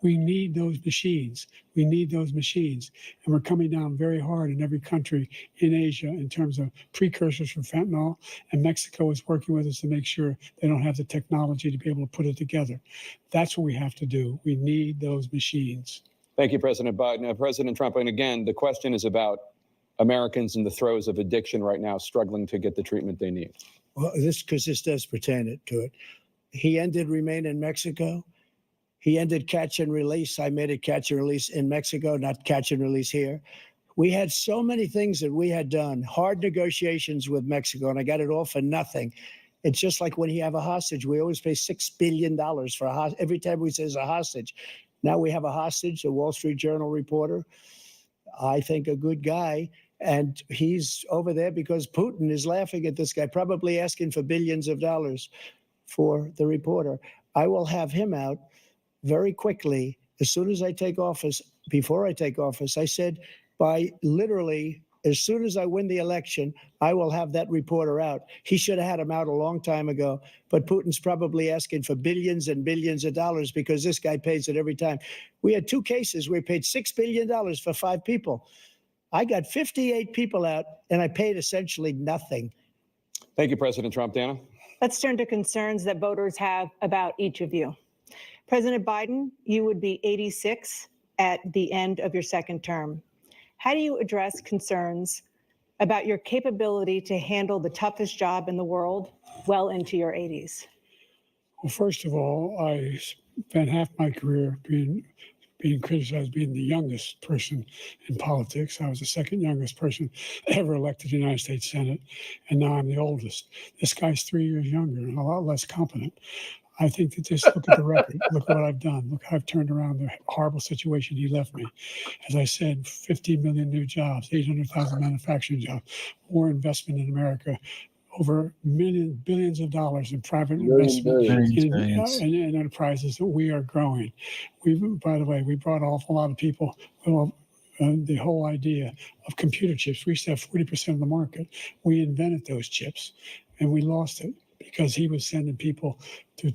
We need those machines. We need those machines. And we're coming down very hard in every country in Asia in terms of precursors for fentanyl. And Mexico is working with us to make sure they don't have the technology to be able to put it together. That's what we have to do. We need those machines. Thank you, President Biden. President Trump, and again, the question is about Americans in the throes of addiction right now struggling to get the treatment they need. Well, this does pertain to it. He ended Remain in Mexico. He ended catch and release. I made it catch and release in Mexico, not catch and release here. We had so many things that we had done, hard negotiations with Mexico, and I got it all for nothing. It's just like when you have a hostage. We always pay $6 billion for a hostage. Every time we say it's a hostage. Now we have a hostage, a Wall Street Journal reporter, I think a good guy. And he's over there because Putin is laughing at this guy, probably asking for billions of dollars for the reporter. I will have him out very quickly as soon as I take office. Before I take office, I said by literally as soon as I win the election, I will have that reporter out. He should have had him out a long time ago, but Putin's probably asking for billions and billions of dollars because this guy pays it every time. We had 2 cases where we paid $6 billion for 5 people. I got 58 people out, and I paid essentially nothing. Thank you, President Trump. Dana? Let's turn to concerns that voters have about each of you. President Biden, you would be 86 at the end of your second term. How do you address concerns about your capability to handle the toughest job in the world well into your 80s? Well, first of all, I spent half my career being criticized being the youngest person in politics. I was the second youngest person ever elected to the United States Senate, and now I'm the oldest. This guy's 3 years younger and a lot less competent. I think that just look at the record. Look what I've done. Look how I've turned around the horrible situation he left me. As I said, 15 million new jobs, 800,000 manufacturing jobs, more investment in America, over billions of dollars in private investment in enterprises. We are growing. By the way, we brought off a lot of people. Well, the whole idea of computer chips. We used to have 40% of the market. We invented those chips, and we lost it because he was sending people to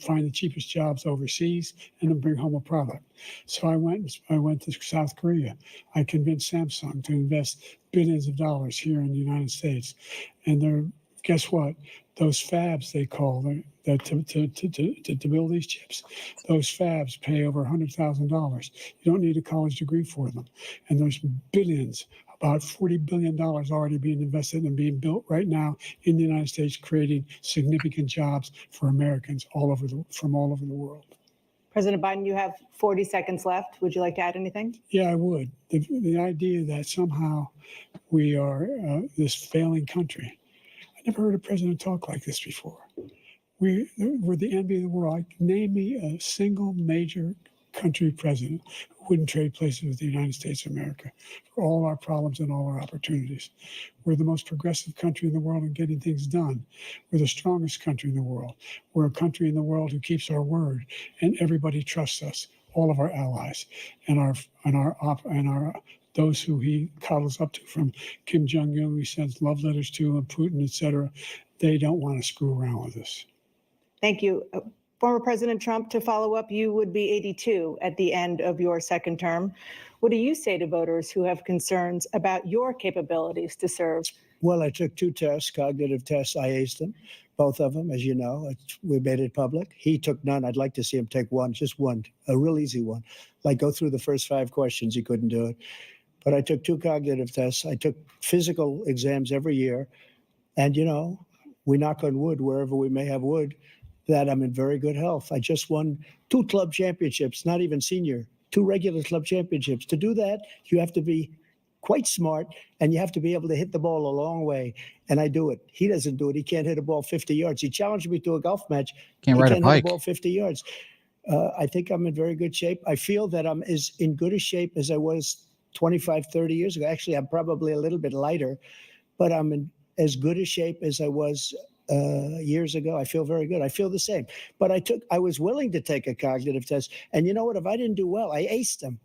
find the cheapest jobs overseas and then bring home a product. So I went to South Korea. I convinced Samsung to invest billions of dollars here in the United States. And guess what? Those fabs, they call them, to build these chips, those fabs pay over $100,000. You don't need a college degree for them. And there's billions, about $40 billion already being invested and being built right now in the United States, creating significant jobs for Americans from all over the world. President Biden, you have 40 seconds left. Would you like to add anything? Yeah, I would. The idea that somehow we are this failing country. I never heard a president talk like this before. We're the envy of the world. Name me a single major country president who wouldn't trade places with the United States of America for all our problems and all our opportunities. We're the most progressive country in the world in getting things done. We're the strongest country in the world. We're a country in the world who keeps our word, and everybody trusts us. All of our allies and those who he coddles up to, from Kim Jong-un, who he sends love letters to, and Putin, etc. They don't want to screw around with us. Thank you. Former President Trump, to follow up, you would be 82 at the end of your second term. What do you say to voters who have concerns about your capabilities to serve? Well, I took 2 tests, cognitive tests. I aced them, both of them, as you know. We made it public. He took none. I'd like to see him take one, just one, a real easy one. Like go through the first 5 questions. He couldn't do it. But I took 2 cognitive tests. I took physical exams every year. And, we knock on wood wherever we may have wood, that I'm in very good health. I just won 2 club championships, not even senior, 2 regular club championships. To do that, you have to be quite smart, and you have to be able to hit the ball a long way. And I do it. He doesn't do it. He can't hit a ball 50 yards. He challenged me to a golf match. Can't ride a bike. Hit a ball 50 yards. I think I'm in very good shape. I feel that I'm as in good a shape as I was 25, 30 years ago. Actually, I'm probably a little bit lighter, but I'm in as good a shape as I was years ago. I feel very good. I feel the same. But I was willing to take a cognitive test. And you know what? If I didn't do well, I aced him.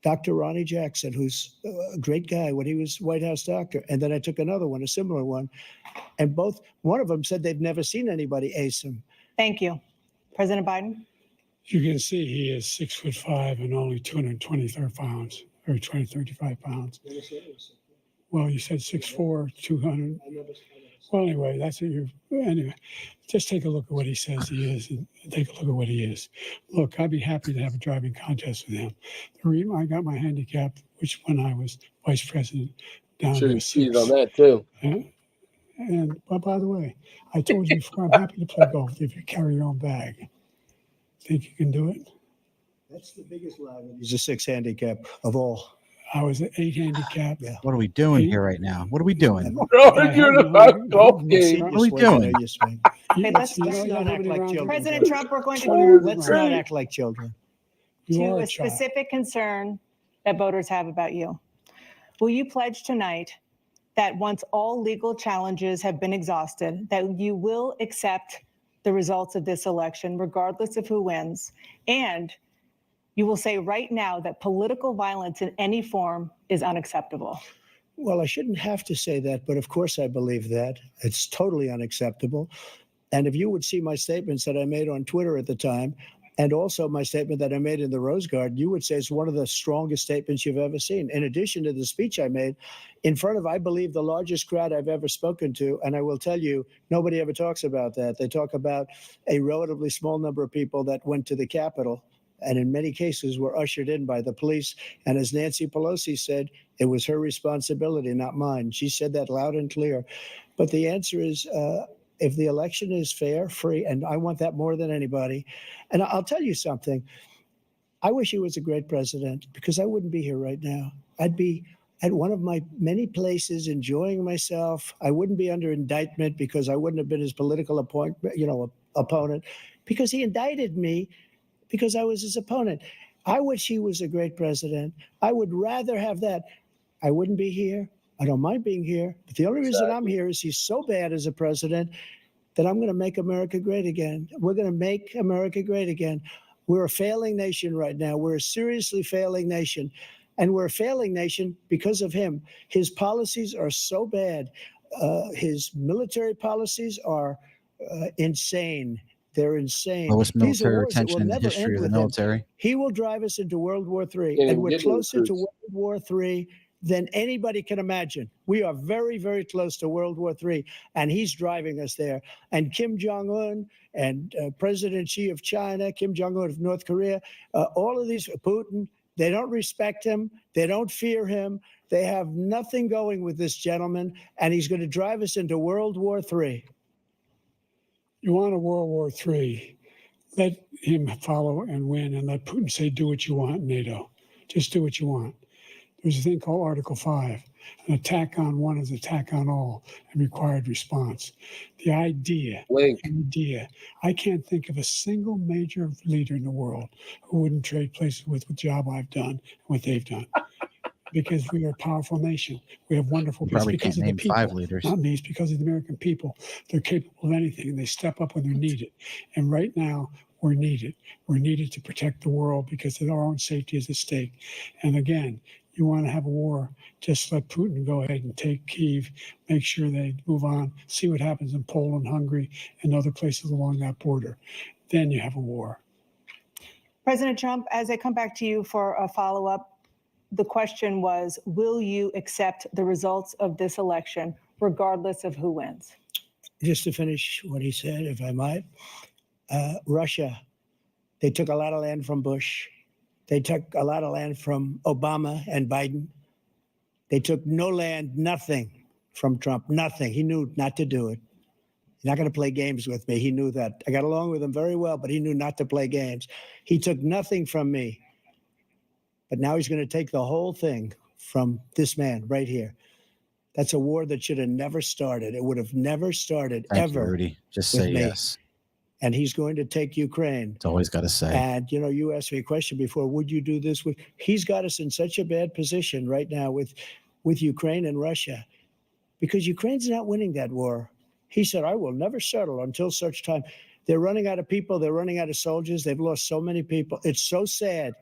Dr. Ronnie Jackson, who's a great guy when he was White House doctor. And then I took another one, a similar one. And one of them said they've never seen anybody ace him. Thank you. President Biden? You can see he is 6'5" and only 223 pounds, or 235 pounds. Well, you said 6'4", 200. Well, anyway, that's what anyway, just take a look at what he says he is and take a look at what he is. Look, I'd be happy to have a driving contest with him. The reason I got my handicap, which when I was vice president, down to a 6. On that too. But by the way, I told you before, I'm happy to play golf if you carry your own bag. Think you can do it? That's the biggest lie. He's a 6 handicap of all. I was at 8 handicap. Yeah. What are we doing here right now? What are we doing? We're arguing about golf game. What are we doing? Okay, let's not act like children. President Trump, we're going to 20 go was Let's great. not act like children. You to are a a child. specific concern that voters have about you. Will you pledge tonight that once all legal challenges have been exhausted, that you will accept the results of this election, regardless of who wins, and you will say right now that political violence in any form is unacceptable? Well, I shouldn't have to say that, but of course I believe that. It's totally unacceptable. And if you would see my statements that I made on Twitter at the time, and also my statement that I made in the Rose Garden, you would say it's one of the strongest statements you've ever seen. In addition to the speech I made in front of, I believe, the largest crowd I've ever spoken to. And I will tell you, nobody ever talks about that. They talk about a relatively small number of people that went to the Capitol, and in many cases were ushered in by the police. And as Nancy Pelosi said, it was her responsibility, not mine. She said that loud and clear. But the answer is, if the election is fair, free, and I want that more than anybody. And I'll tell you something. I wish he was a great president, because I wouldn't be here right now. I'd be at one of my many places enjoying myself. I wouldn't be under indictment because I wouldn't have been his political opponent, because he indicted me because I was his opponent. I wish he was a great president. I would rather have that. I wouldn't be here. I don't mind being here. But the only reason I'm here is he's so bad as a president that I'm going to make America great again. We're going to make America great again. We're a failing nation right now. We're a seriously failing nation. And we're a failing nation because of him. His policies are so bad. His military policies are insane. They're insane. Lowest These are military wars that retention will in the never history end of the with him. military. He will drive us into World War III, Can't and even we're get to the closer to troops. World War III than anybody can imagine. We are very, very close to World War III, and he's driving us there. And Kim Jong-un and President Xi of China, Kim Jong-un of North Korea, all of these, Putin, they don't respect him. They don't fear him. They have nothing going with this gentleman, and he's going to drive us into World War III. You want a World War III, let him follow and win, and let Putin say, do what you want, NATO. Just do what you want. There's a thing called Article 5. An attack on one is an attack on all, and required response. The idea, I can't think of a single major leader in the world who wouldn't trade places with the job I've done and what they've done. Because we are a powerful nation. We have wonderful people. Probably Because can't of the name people, 5 leaders. not me. It's because of the American people. They're capable of anything, and they step up when they're needed. And right now, we're needed. We're needed to protect the world because our own safety is at stake. And again, you want to have a war, just let Putin go ahead and take Kyiv, make sure they move on, see what happens in Poland, Hungary, and other places along that border. Then you have a war. President Trump, as I come back to you for a follow-up, the question was, will you accept the results of this election, regardless of who wins? Just to finish what he said, if I might, Russia, they took a lot of land from Bush. They took a lot of land from Obama and Biden. They took no land, nothing from Trump, nothing. He knew not to do it. He's not going to play games with me. He knew that. I got along with him very well, but he knew not to play games. He took nothing from me. But now he's going to take the whole thing from this man right here. That's a war that should have never started. It would have never started Thank you, ever. Rudy. Just with say me. yes. And he's going to take Ukraine. It's always got to say. And, you asked me a question before, would you do this? He's got us in such a bad position right now with Ukraine and Russia, because Ukraine's not winning that war. He said, I will never settle until such time. They're running out of people. They're running out of soldiers. They've lost so many people. It's so sad.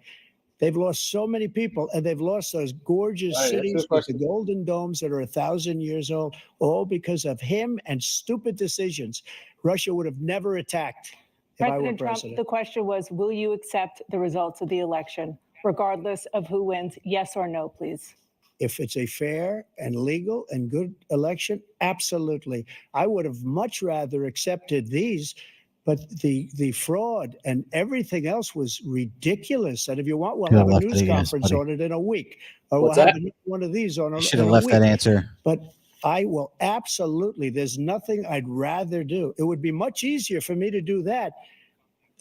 They've lost so many people, and they've lost those gorgeous cities with the golden domes that are 1,000 years old, all because of him and stupid decisions. Russia would have never attacked if I were President Trump, president. the question was, will you accept the results of the election, regardless of who wins? Yes or no, please. If it's a fair and legal and good election, absolutely. I would have much rather accepted these, but the fraud and everything else was ridiculous. And if you want, we'll have a news conference on it in a week, or we'll have one of these on a week. Should have left that answer. But I will absolutely. There's nothing I'd rather do. It would be much easier for me to do that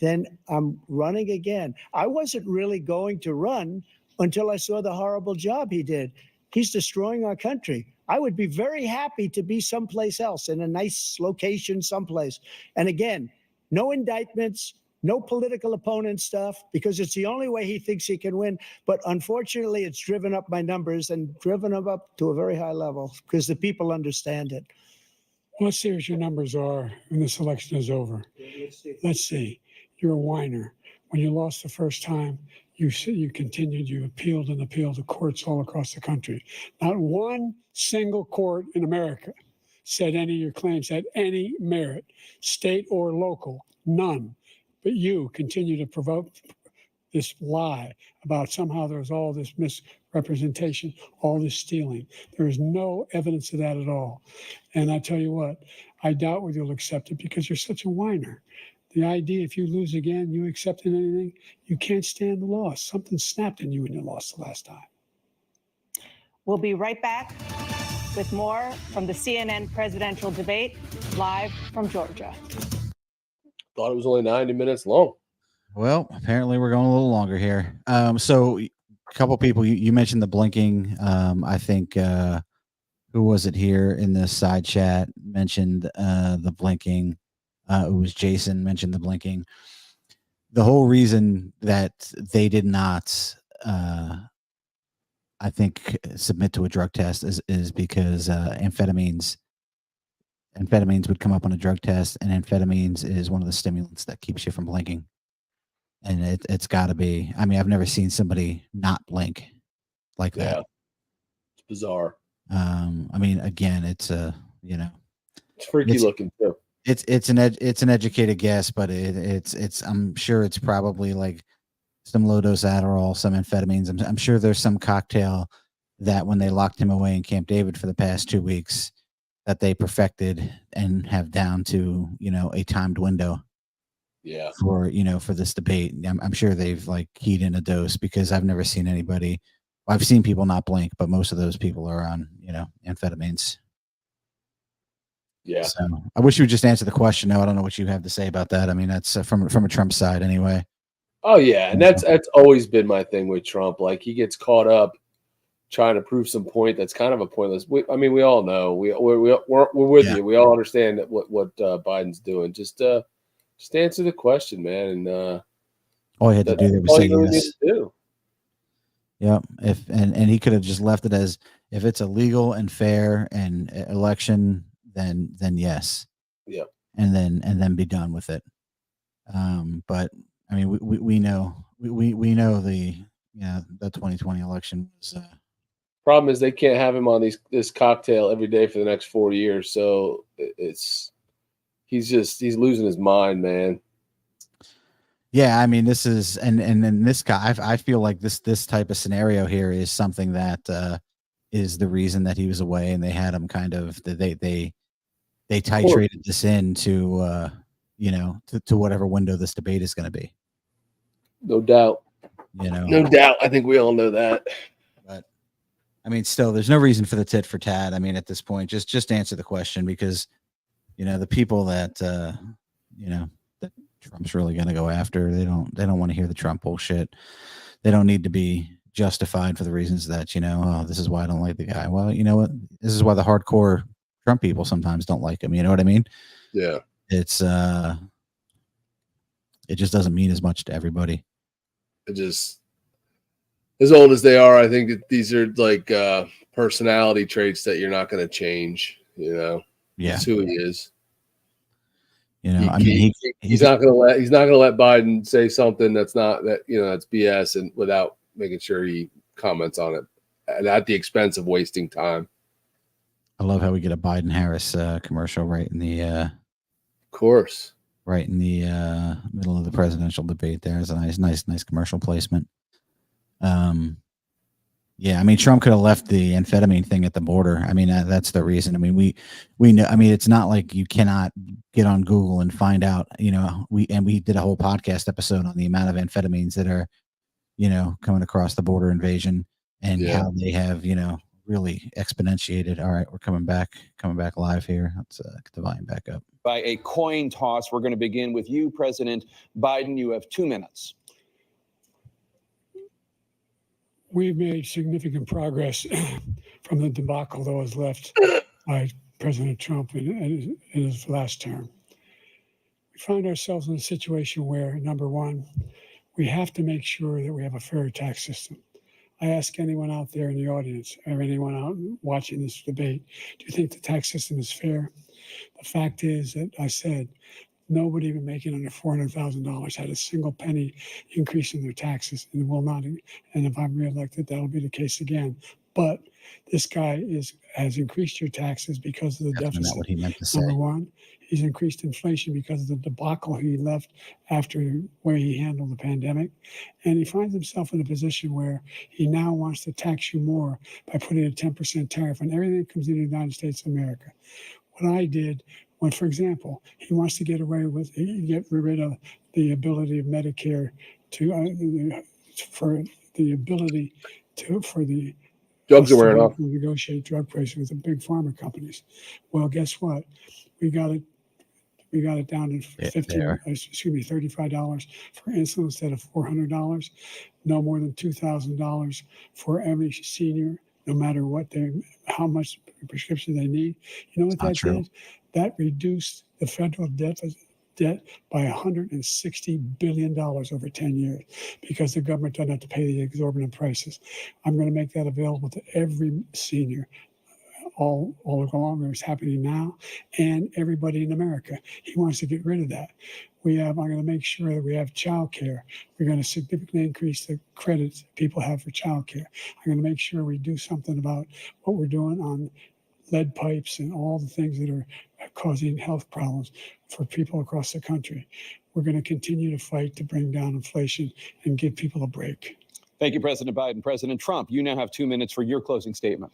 than I'm running again. I wasn't really going to run until I saw the horrible job he did. He's destroying our country. I would be very happy to be someplace else in a nice location someplace. And again, no indictments, no political opponent stuff, because it's the only way he thinks he can win. But unfortunately, it's driven up my numbers and driven them up to a very high level because the people understand it. Well, let's see what your numbers are when this election is over. Let's see. You're a whiner. When you lost the first time, you continued, you appealed and appealed to courts all across the country. Not one single court in America said any of your claims had any merit, state or local, none. But you continue to provoke this lie about somehow there's all this misrepresentation, all this stealing. There is no evidence of that at all. And I tell you what, I doubt whether you'll accept it because you're such a whiner. The idea, if you lose again, you accepting anything, you can't stand the loss. Something snapped in you when you lost the last time. We'll be right back with more from the CNN presidential debate, live from Georgia. Thought it was only 90 minutes long. Well, apparently we're going a little longer here. So a couple people, you mentioned the blinking. I think, who was it here in the side chat mentioned the blinking. It was Jason mentioned the blinking. The whole reason that they did not, I think, submit to a drug test is because amphetamines would come up on a drug test, and amphetamines is one of the stimulants that keeps you from blinking. And it's got to be. I mean, I've never seen somebody not blink like that. It's bizarre. I mean, again, it's it's freaky looking too. It's an educated guess, but it's I'm sure it's probably like some low dose Adderall, some amphetamines. I'm sure there's some cocktail that when they locked him away in Camp David for the past 2 weeks that they perfected and have down to a timed window. Yeah. For this debate, I'm sure they've like keyed in a dose because I've never seen anybody. I've seen people not blink, but most of those people are on amphetamines. Yeah. So I wish you would just answer the question. No, I don't know what you have to say about that. I mean, that's from a Trump side anyway. Oh yeah, and that's always been my thing with Trump. Like he gets caught up trying to prove some point that's kind of a pointless. We all know we're with you. We all understand that what Biden's doing. Just answer the question, man. And all he had to do there was say yes. Yep. And he could have just left it as if it's a legal and fair and election, then yes. Yep. And then be done with it. But I mean, we know the 2020 election was. Problem is they can't have him on this cocktail every day for the next 4 years. So he's losing his mind, man. Yeah, I mean, this is and this guy, I feel like this type of scenario here is something that is the reason that he was away, and they had him kind of they titrated this in to to whatever window this debate is going to be. No doubt. No doubt. I think we all know that. But I mean, still, there's no reason for the tit for tat. I mean, at this point, just answer the question because the people that that Trump's really going to go after, they don't want to hear the Trump bullshit. They don't need to be justified for the reasons that this is why I don't like the guy. Well, you know what? This is why the hardcore Trump people sometimes don't like him. You know what I mean? Yeah. It's it just doesn't mean as much to everybody. It just, as old as they are, I think that these are like personality traits that you're not going to change. Yeah, that's who he is. He's not going to let Biden say something that's not that's BS and without making sure he comments on it, and at the expense of wasting time. I love how we get a Biden Harris commercial right in the of course. Right in the middle of the presidential debate. There's a nice commercial placement. Yeah, I mean, Trump could have left the amphetamine thing at the border. I mean, that's the reason. I mean, we know. I mean, it's not like you cannot get on Google and find out. We did a whole podcast episode on the amount of amphetamines that are, coming across the border invasion and how they have, really exponentiated. All right, we're coming back live here. Let's get the volume back up. By a coin toss, we're going to begin with you, President Biden. You have 2 minutes. We've made significant progress from the debacle that was left by President Trump in his last term. We find ourselves in a situation where, number one, we have to make sure that we have a fair tax system. I ask anyone out there in the audience or anyone out watching this debate, do you think the tax system is fair? The fact is that I said nobody even making under $400,000 had a single penny increase in their taxes and will not. And if I'm reelected, that'll be the case again. But this guy has increased your taxes because of the Definitely deficit. not what he meant to say. Number one, he's increased inflation because of the debacle he left after where he handled the pandemic. And he finds himself in a position where he now wants to tax you more by putting a 10% tariff on everything that comes into the United States of America. What I did when, for example, he wants to get rid of the ability of Medicare for the Drugs are wearing off. negotiate drug prices with the big pharma companies. Well, guess what? We got it down to $35 for insulin instead of $400. No more than $2,000 for every senior, no matter how much prescription they need. You know what that did? That reduced the federal debt by $160 billion over 10 years because the government doesn't have to pay the exorbitant prices. I'm going to make that available to every senior all along. It's happening now, and everybody in America. He wants to get rid of that. I'm going to make sure that we have child care. We're going to significantly increase the credits people have for child care. I'm going to make sure we do something about what we're doing on lead pipes and all the things that are causing health problems for people across the country. We're going to continue to fight to bring down inflation and give people a break. Thank you, President Biden. President Trump, you now have 2 minutes for your closing statement.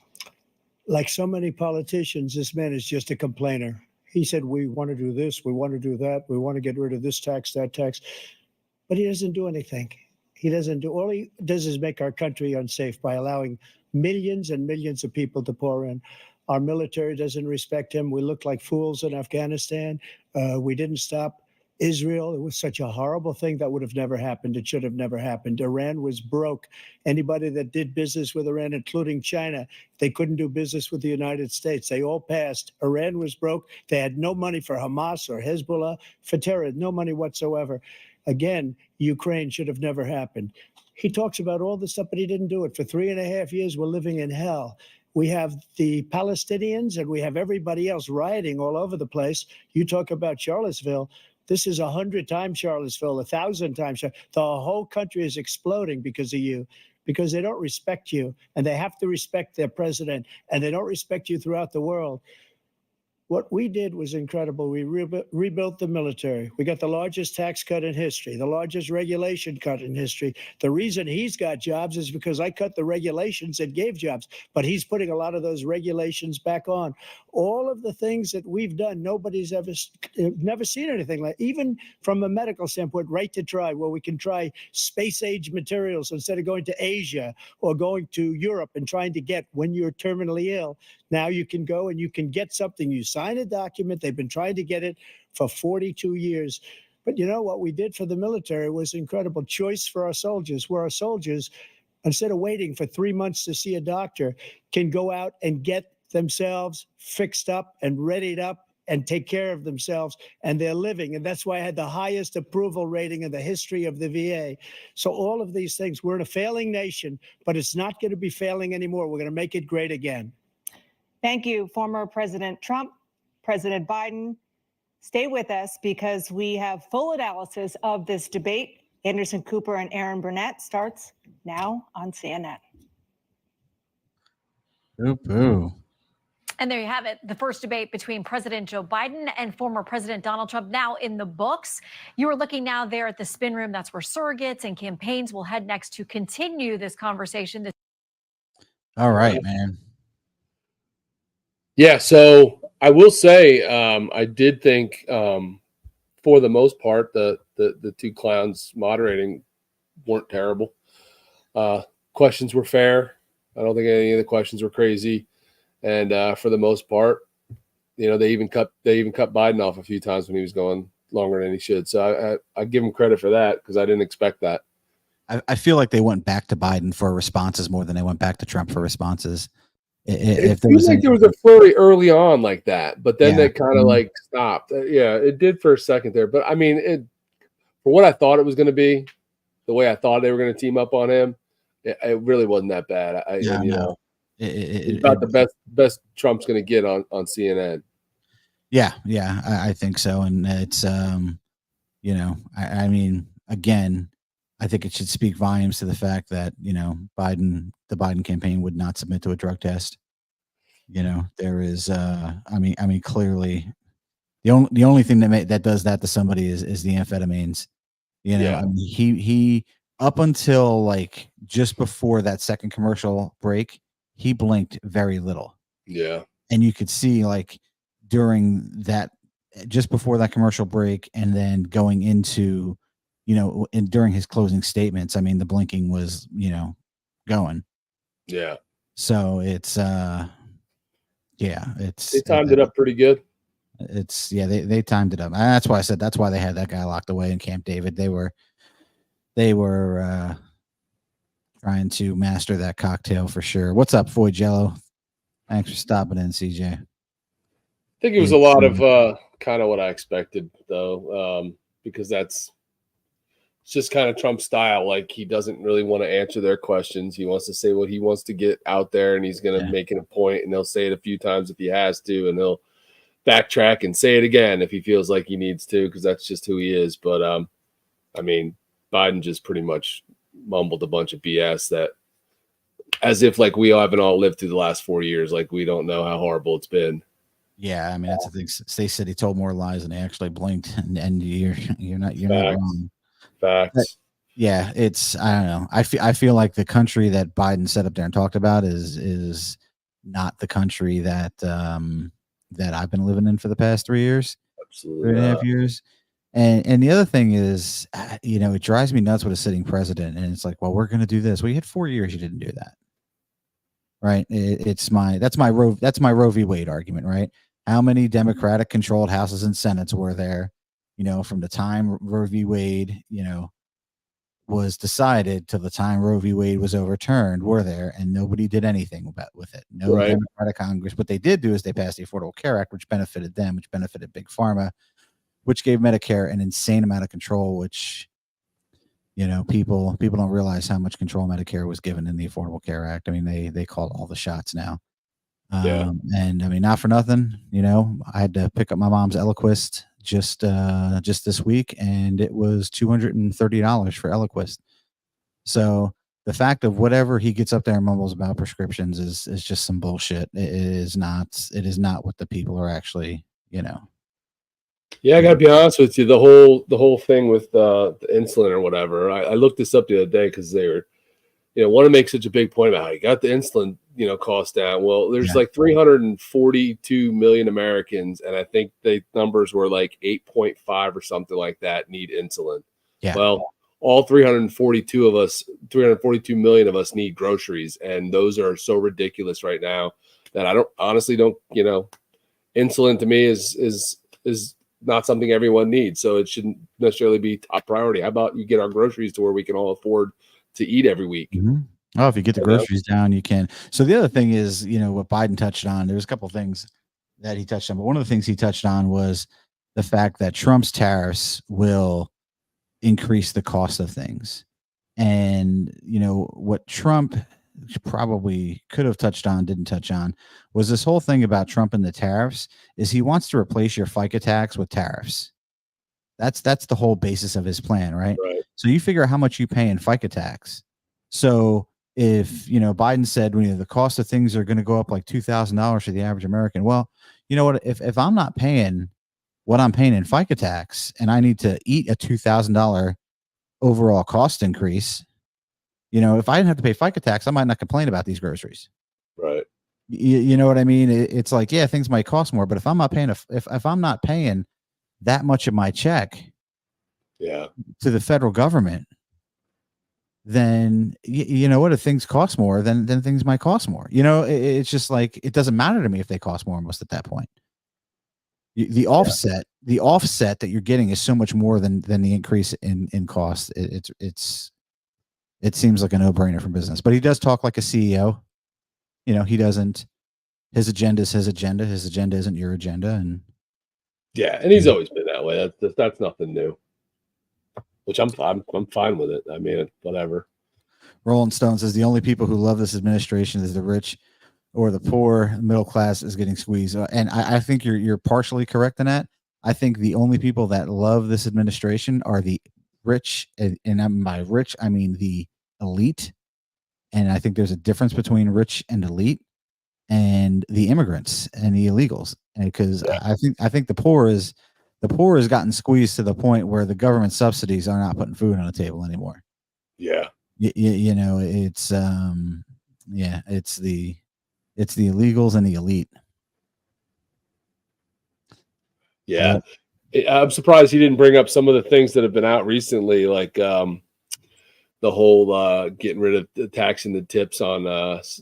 Like so many politicians, this man is just a complainer. He said, we want to do this, we want to do that, we want to get rid of this tax, that tax, but he doesn't do anything. All he does is make our country unsafe by allowing millions and millions of people to pour in. Our military doesn't respect him. We look like fools in Afghanistan. We didn't stop Israel. It was such a horrible thing that would have never happened. It should have never happened. Iran was broke. Anybody that did business with Iran, including China, they couldn't do business with the United States. They all passed. Iran was broke. They had no money for Hamas or Hezbollah, for terror, no money whatsoever. Again, Ukraine should have never happened. He talks about all this stuff, but he didn't do it. For 3.5 years, we're living in hell. We have the Palestinians and we have everybody else rioting all over the place. You talk about Charlottesville. This is 100 times Charlottesville, 1,000 times. The whole country is exploding because of you, because they don't respect you, and they have to respect their president, and they don't respect you throughout the world. What we did was incredible. We rebuilt the military. We got the largest tax cut in history, the largest regulation cut in history. The reason he's got jobs is because I cut the regulations that gave jobs, but he's putting a lot of those regulations back on. All of the things that we've done, nobody's never seen anything like, even from a medical standpoint, right to try, where we can try space-age materials instead of going to Asia or going to Europe and trying to get when you're terminally ill. Now you can go and you can get something. You sign a document. They've been trying to get it for 42 years. But you know what we did for the military was incredible. Choice for our soldiers, where our soldiers, instead of waiting for 3 months to see a doctor, can go out and get themselves fixed up and readied up and take care of themselves, and they're living. And that's why I had the highest approval rating in the history of the VA. So all of these things, we're in a failing nation, but it's not going to be failing anymore. We're going to make it great again. Thank you, former President Trump, President Biden. Stay with us because we have full analysis of this debate. Anderson Cooper and Aaron Burnett starts now on CNN. Boo-boo. And there you have it, the first debate between President Joe Biden and former President Donald Trump now in the books. You are looking now there at the spin room. That's where surrogates and campaigns will head next to continue this conversation. All right, man. Yeah, so I will say I did think for the most part the two clowns moderating weren't terrible. Questions were fair. I don't think any of the questions were crazy. And for the most part, you know, they even cut Biden off a few times when he was going longer than he should. So I give him credit for that because I didn't expect that. I feel like they went back to Biden for responses more than they went back to Trump for responses. It seemed like there was a flurry early on like that, but then Yeah. they kind of like stopped. Yeah, it did for a second there, but I mean, for what I thought it was going to be, the way I thought they were going to team up on him, it really wasn't that bad. It's about the best Trump's going to get on CNN. Yeah, I think so, and it's you know, I mean, again, I think it should speak volumes to the fact that, you know, the Biden campaign would not submit to a drug test. You know, there is, I mean, clearly, the only thing that does that to somebody is the amphetamines. You know, Yeah. I mean, he up until like just before that second commercial break, he blinked very little. Yeah. And you could see like during that, just before that commercial break, and then going into, you know, and during his closing statements, I mean, the blinking was, you know, going. Yeah. So it's yeah, they timed it up pretty good. It's they timed it up. That's why I said that's why they had that guy locked away in Camp David. They were trying to master that cocktail for sure. What's up, Foy Jello? Thanks for stopping in, CJ. I think it was a lot of kind of what I expected, though, because it's just kind of Trump style. Like, he doesn't really want to answer their questions. He wants to say what he wants to get out there, and he's going to make it a point, and he'll say it a few times if he has to, and he'll backtrack and say it again if he feels like he needs to, because that's just who he is. But, I mean, Biden just pretty much mumbled a bunch of BS that, as if like we haven't all lived through the last 4 years, like we don't know how horrible it's been. Yeah, I mean, that's the thing. They said he told more lies than they actually blinked, and you're not wrong. Facts. But yeah, it's, I don't know. I feel like the country that Biden set up there and talked about is not the country that that I've been living in for the past 3 years, Absolutely 3.5 years. And the other thing is, you know, it drives me nuts with a sitting president, and it's like, well, we're going to do this. Well, you had 4 years, you didn't do that, right? That's my Roe v. Wade argument, right? How many Democratic controlled houses and senates were there, you know, from the time Roe v. Wade, you know, was decided to the time Roe v. Wade was overturned, were there, and nobody did anything with it. No Democratic Congress. What they did do is they passed the Affordable Care Act, which benefited them, which benefited Big Pharma, which gave Medicare an insane amount of control, which, you know, people don't realize how much control Medicare was given in the Affordable Care Act. I mean, they call all the shots now. And I mean, not for nothing, you know, I had to pick up my mom's Eliquis just this week, and it was $230 for Eliquis. So the fact of whatever he gets up there and mumbles about prescriptions is just some bullshit. It is not what the people are actually, you know. Yeah, I gotta be honest with you. The whole thing with the insulin or whatever. I looked this up the other day because they were, you know, want to make such a big point about how you got the insulin, you know, cost down. Well, there's like 342 million Americans, and I think the numbers were like 8.5 or something like that need insulin. Yeah. Well, all 342 million of us need groceries, and those are so ridiculous right now that I honestly don't, you know, insulin to me is not something everyone needs, so it shouldn't necessarily be top priority. How about you get our groceries to where we can all afford to eat every week? Mm-hmm. Oh, if you get the groceries down, you can. So the other thing is, you know, what Biden touched on, there's a couple of things that he touched on, but one of the things he touched on was the fact that Trump's tariffs will increase the cost of things. And, you know, what Trump probably could have touched on, didn't touch on, was this whole thing about Trump and the tariffs is he wants to replace your FICA tax with tariffs. That's the whole basis of his plan, right? So you figure out how much you pay in FICA tax. So if, you know, Biden said, you know, the cost of things are going to go up like $2,000 for the average American. Well, you know what? If I'm not paying what I'm paying in FICA tax and I need to eat a $2,000 overall cost increase, you know, if I didn't have to pay FICA tax, I might not complain about these groceries. Right. You know what I mean? It's like, yeah, things might cost more, but if I'm not paying, if I'm not paying that much of my check to the federal government, then you know what, if things cost more, then things might cost more. You know, it's just like, it doesn't matter to me if they cost more almost at that point. The offset that you're getting is so much more than the increase in cost. It's it seems like a no-brainer for business. But he does talk like a CEO. You know, he doesn't. His agenda is his agenda. His agenda isn't your agenda, and Yeah, and he's always been that way. That's nothing new. Which I'm fine with it. I mean, whatever. Rolling Stone says the only people who love this administration is the rich or the poor. Middle class is getting squeezed, and I think you're partially correct in that. I think the only people that love this administration are the rich, and by rich I mean the elite. And I think there's a difference between rich and elite, and the immigrants and the illegals. Because I think the poor has gotten squeezed to the point where the government subsidies are not putting food on the table anymore. Yeah. You know, it's it's the illegals and the elite. Yeah. I'm surprised he didn't bring up some of the things that have been out recently, like the whole getting rid of taxing the tips on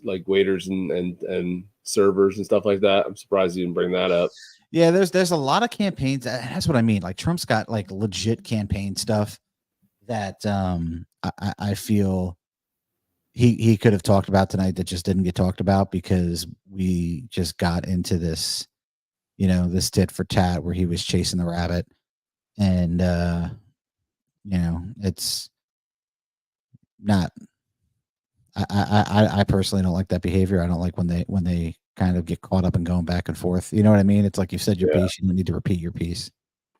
like waiters and servers and stuff like that. I'm surprised he didn't bring that up. Yeah, there's a lot of campaigns. That's what I mean. Like Trump's got like legit campaign stuff that I feel he could have talked about tonight that just didn't get talked about because we just got into this, you know, this tit for tat where he was chasing the rabbit, and you know, it's not. I personally don't like that behavior. I don't like when they kind of get caught up in going back and forth. You know what I mean? It's like you said your piece, you don't need to repeat your piece.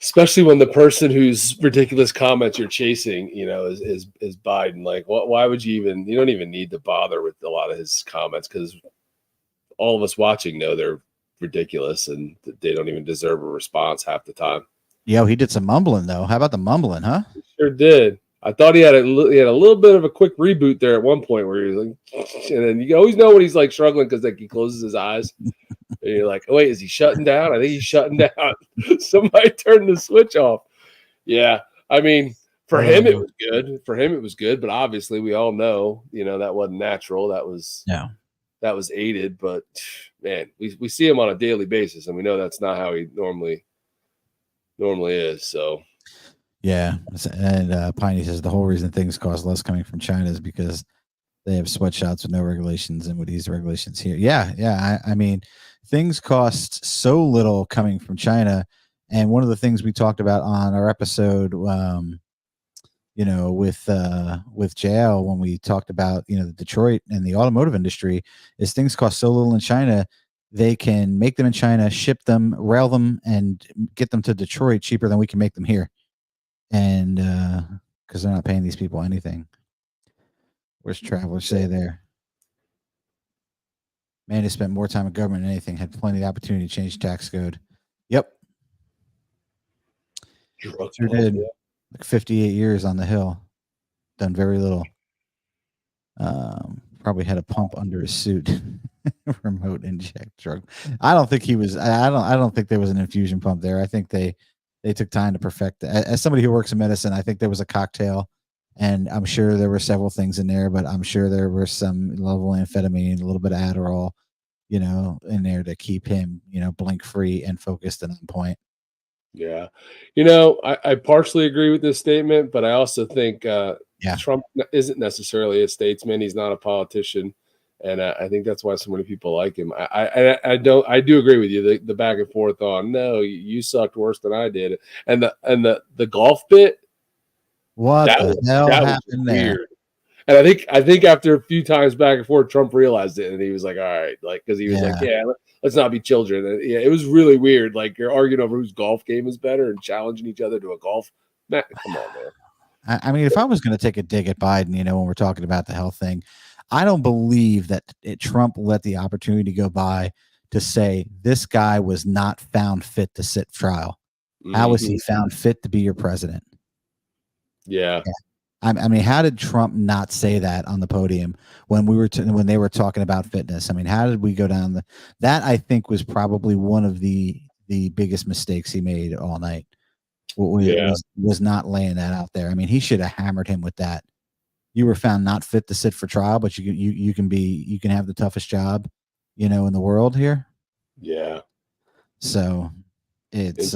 Especially when the person whose ridiculous comments you're chasing, you know, is Biden. Like, why would you don't even need to bother with a lot of his comments, because all of us watching know they're ridiculous and they don't even deserve a response half the time. Yo, he did some mumbling though. How about the mumbling, huh? He sure did. I thought he had a little bit of a quick reboot there at one point where he was like, and then you always know when he's like struggling because like he closes his eyes. And you're like, oh, wait, is he shutting down? I think he's shutting down. Somebody turned the switch off. Yeah. I mean, for him, it was good. For him, it was good. But obviously, we all know, you know, that wasn't natural. That was aided. But, man, we see him on a daily basis. And we know that's not how he normally is. So, yeah. And Piney says the whole reason things cost less coming from China is because they have sweatshops with no regulations and with these regulations here. Yeah. I mean, things cost so little coming from China. And one of the things we talked about on our episode, you know, with JL, when we talked about, you know, the Detroit and the automotive industry, is things cost so little in China, they can make them in China, ship them, rail them, and get them to Detroit cheaper than we can make them here. And because they're not paying these people anything. Where's Travelers say there? Man who spent more time in government than anything had plenty of opportunity to change tax code. Yep. Sure did. Like 58 years on the Hill. Done very little. Probably had a pump under his suit. Remote inject drug. I don't think he was. I don't think there was an infusion pump there. I think they took time to perfect it. As somebody who works in medicine, I think there was a cocktail. And I'm sure there were several things in there, but I'm sure there were some level of amphetamine, a little bit of Adderall, you know, in there to keep him, you know, blink free and focused and on point. Yeah. You know, I partially agree with this statement, but I also think Trump isn't necessarily a statesman. He's not a politician. And I think that's why so many people like him. I do agree with you. The back and forth on, no, you sucked worse than I did. And the golf bit. What the hell happened there? And I think after a few times back and forth, Trump realized it, and he was like, "All right," like because he was like, "Yeah, let's not be children." And, yeah, it was really weird. Like you're arguing over whose golf game is better and challenging each other to a golf. Man, come on, man. I mean, if I was going to take a dig at Biden, you know, when we're talking about the health thing, I don't believe that Trump let the opportunity go by to say this guy was not found fit to sit trial. How was he found fit to be your president? Yeah. I mean, how did Trump not say that on the podium when when they were talking about fitness? I mean, how did we go down that? I think was probably one of the biggest mistakes he made all night. Was not laying that out there. I mean, he should have hammered him with that. You were found not fit to sit for trial, but you can have the toughest job, you know, in the world here. Yeah. So it's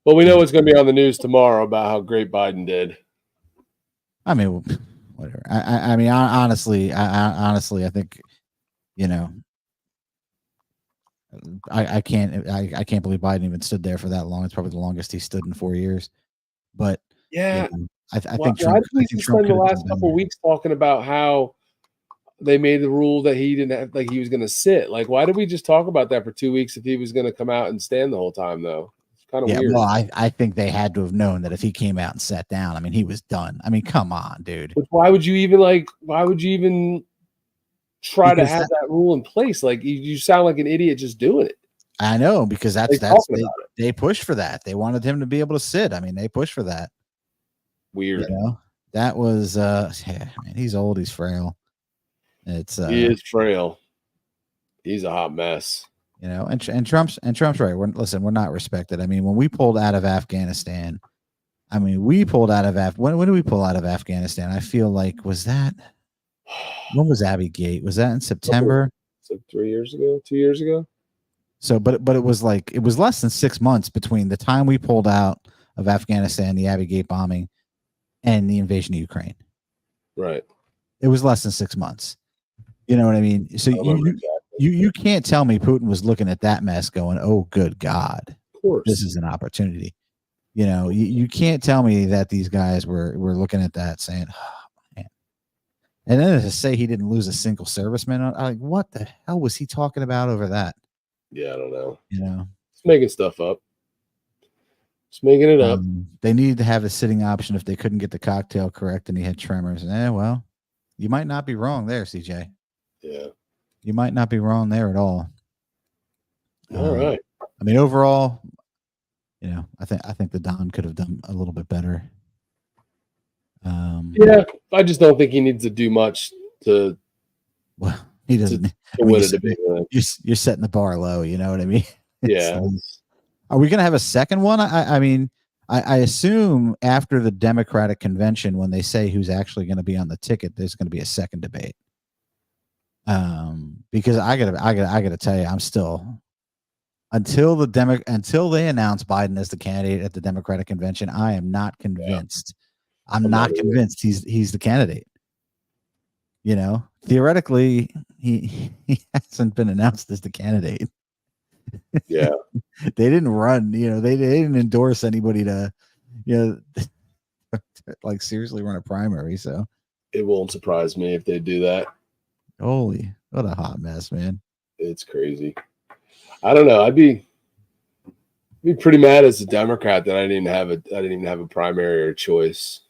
well, we know what's going to be on the news tomorrow about how great Biden did. I mean, whatever. I mean, honestly, I think, you know, I can't believe Biden even stood there for that long. It's probably the longest he stood in 4 years. But Yeah. I Why think Trump. did we I think Trump spend the could have last done couple of better. weeks talking about how they made the rule that he didn't have, like he was going to sit? Like, why did we just talk about that for 2 weeks if he was going to come out and stand the whole time, though? It's kind of Yeah, weird. well, I think they had to have known that if he came out and sat down, I mean, he was done. I mean, come on, dude. But why would you even try to Because have that rule in place? Like, you sound like an idiot just doing it. I know, because Like talking about it. they pushed for that. They wanted him to be able to sit. I mean, they pushed for that. Weird. You know, that was yeah, man, he's old, he's frail. It's He is frail. He's a hot mess. you know, and Trump's right. We're not respected. I mean, when we pulled out of Afghanistan, when did we pull out of Afghanistan? I feel like when was Abbey Gate? Was that in September? So 3 years ago, 2 years ago. So, but it was less than 6 months between the time we pulled out of Afghanistan, the Abbey Gate bombing, and the invasion of Ukraine. Right. It was less than 6 months. You know what I mean? So you can't tell me Putin was looking at that mess going, "Oh, good God, of course, this is an opportunity." You know, you can't tell me that these guys were looking at that saying, "Oh, man." And then to say he didn't lose a single serviceman, I'm like, what the hell was he talking about over that? Yeah, I don't know. You know, it's making stuff up. Just making it up. They needed to have a sitting option if they couldn't get the cocktail correct and he had tremors. Well, you might not be wrong there, CJ. Yeah. You might not be wrong there at all. All right. I mean, overall, you know, I think the Don could have done a little bit better. Yeah, I just don't think he needs to do much to. Well, he doesn't. To win a debate. You're setting the bar low. You know what I mean? Yeah. Are we going to have a second one? I mean, I assume after the Democratic convention, when they say who's actually going to be on the ticket, there's going to be a second debate. Because I gotta tell you, I'm still until they announce Biden as the candidate at the Democratic convention, I am not convinced. Yeah. I'm not convinced he's the candidate. You know, theoretically, he hasn't been announced as the candidate. Yeah. They didn't run, you know, they didn't endorse anybody to, you know, like seriously run a primary. So it won't surprise me if they do that. Holy, what a hot mess, man. It's crazy. I don't know. I'd be pretty mad as a Democrat that I didn't even have a primary or a choice.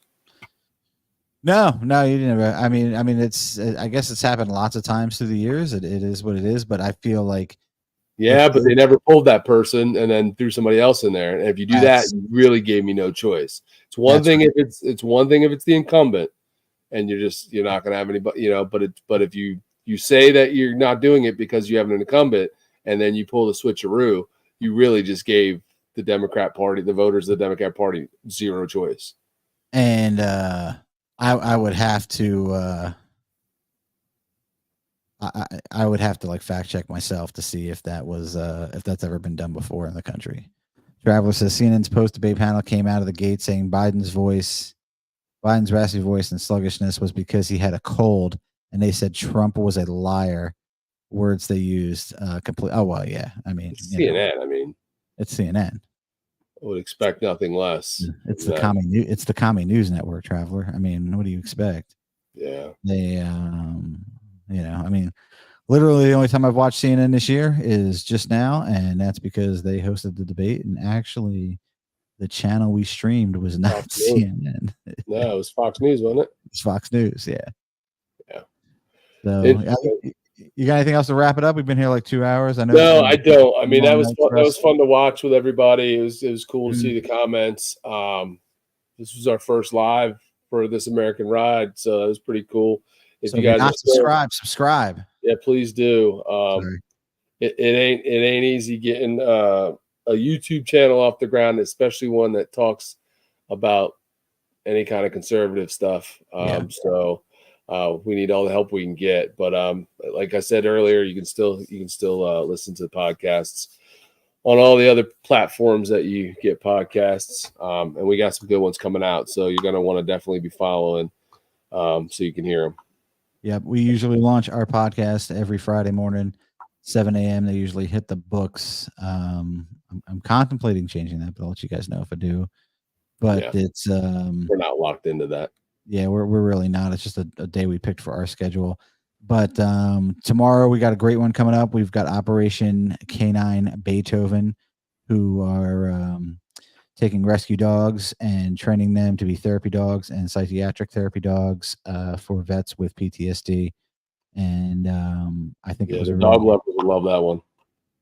No, you didn't. I mean, I guess it's happened lots of times through the years. It is what it is, but I feel like. Yeah, but they never pulled that person and then threw somebody else in there. And if you do that, you really gave me no choice. It's one thing if it's one thing if it's the incumbent and you're not going to have anybody, you know, but if you say that you're not doing it because you have an incumbent and then you pull the switcheroo, you really just gave the Democrat Party, the voters of the Democrat Party, zero choice. And I would have to I would have to like fact check myself to see if that's ever been done before in the country. Traveler says CNN's post-debate panel came out of the gate saying Biden's raspy voice and sluggishness was because he had a cold, and they said Trump was a liar. Words they used complete. Oh well, yeah. I mean, it's CNN. I mean, it's CNN. I would expect nothing less. It's the Commie News Network, Traveler. I mean, what do you expect? Yeah. They, you know, I mean, literally the only time I've watched CNN this year is just now, and that's because they hosted the debate, and actually the channel we streamed was not Fox CNN. No, it was Fox News, wasn't it? It's Fox News, yeah. Yeah. So you got anything else to wrap it up? We've been here like 2 hours. I know. No, I don't. I mean, that was fun to watch with everybody. It was cool to see the comments. This was our first live for This American Ride, so it was pretty cool. If you guys not subscribe. Yeah, please do. It ain't easy getting a YouTube channel off the ground, especially one that talks about any kind of conservative stuff. So we need all the help we can get. But like I said earlier, you can still listen to podcasts on all the other platforms that you get podcasts. And we got some good ones coming out, so you're gonna want to definitely be following so you can hear them. Yep. We usually launch our podcast every Friday morning, 7 a.m. They usually hit the books. I'm contemplating changing that, but I'll let you guys know if I do. But Yeah. it's We're not locked into that. yeah, we're really not. It's just a day we picked for our schedule. But tomorrow we got a great one coming up. We've got Operation Canine Beethoven, who are taking rescue dogs and training them to be therapy dogs and psychiatric therapy dogs for vets with PTSD. And I think it was the a dog really, lovers would love that one.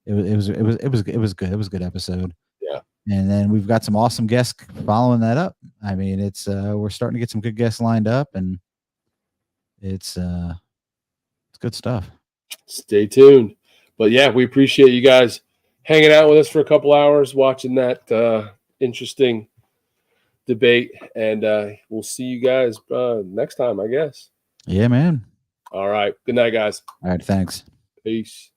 it was good. It was a good episode. Yeah. And then we've got some awesome guests following that up. I mean, it's we're starting to get some good guests lined up, and it's good stuff. Stay tuned. But yeah, we appreciate you guys hanging out with us for a couple hours, watching that interesting debate, and we'll see you guys next time, I guess. Yeah, man. All right. Good night, guys. All right. Thanks. Peace.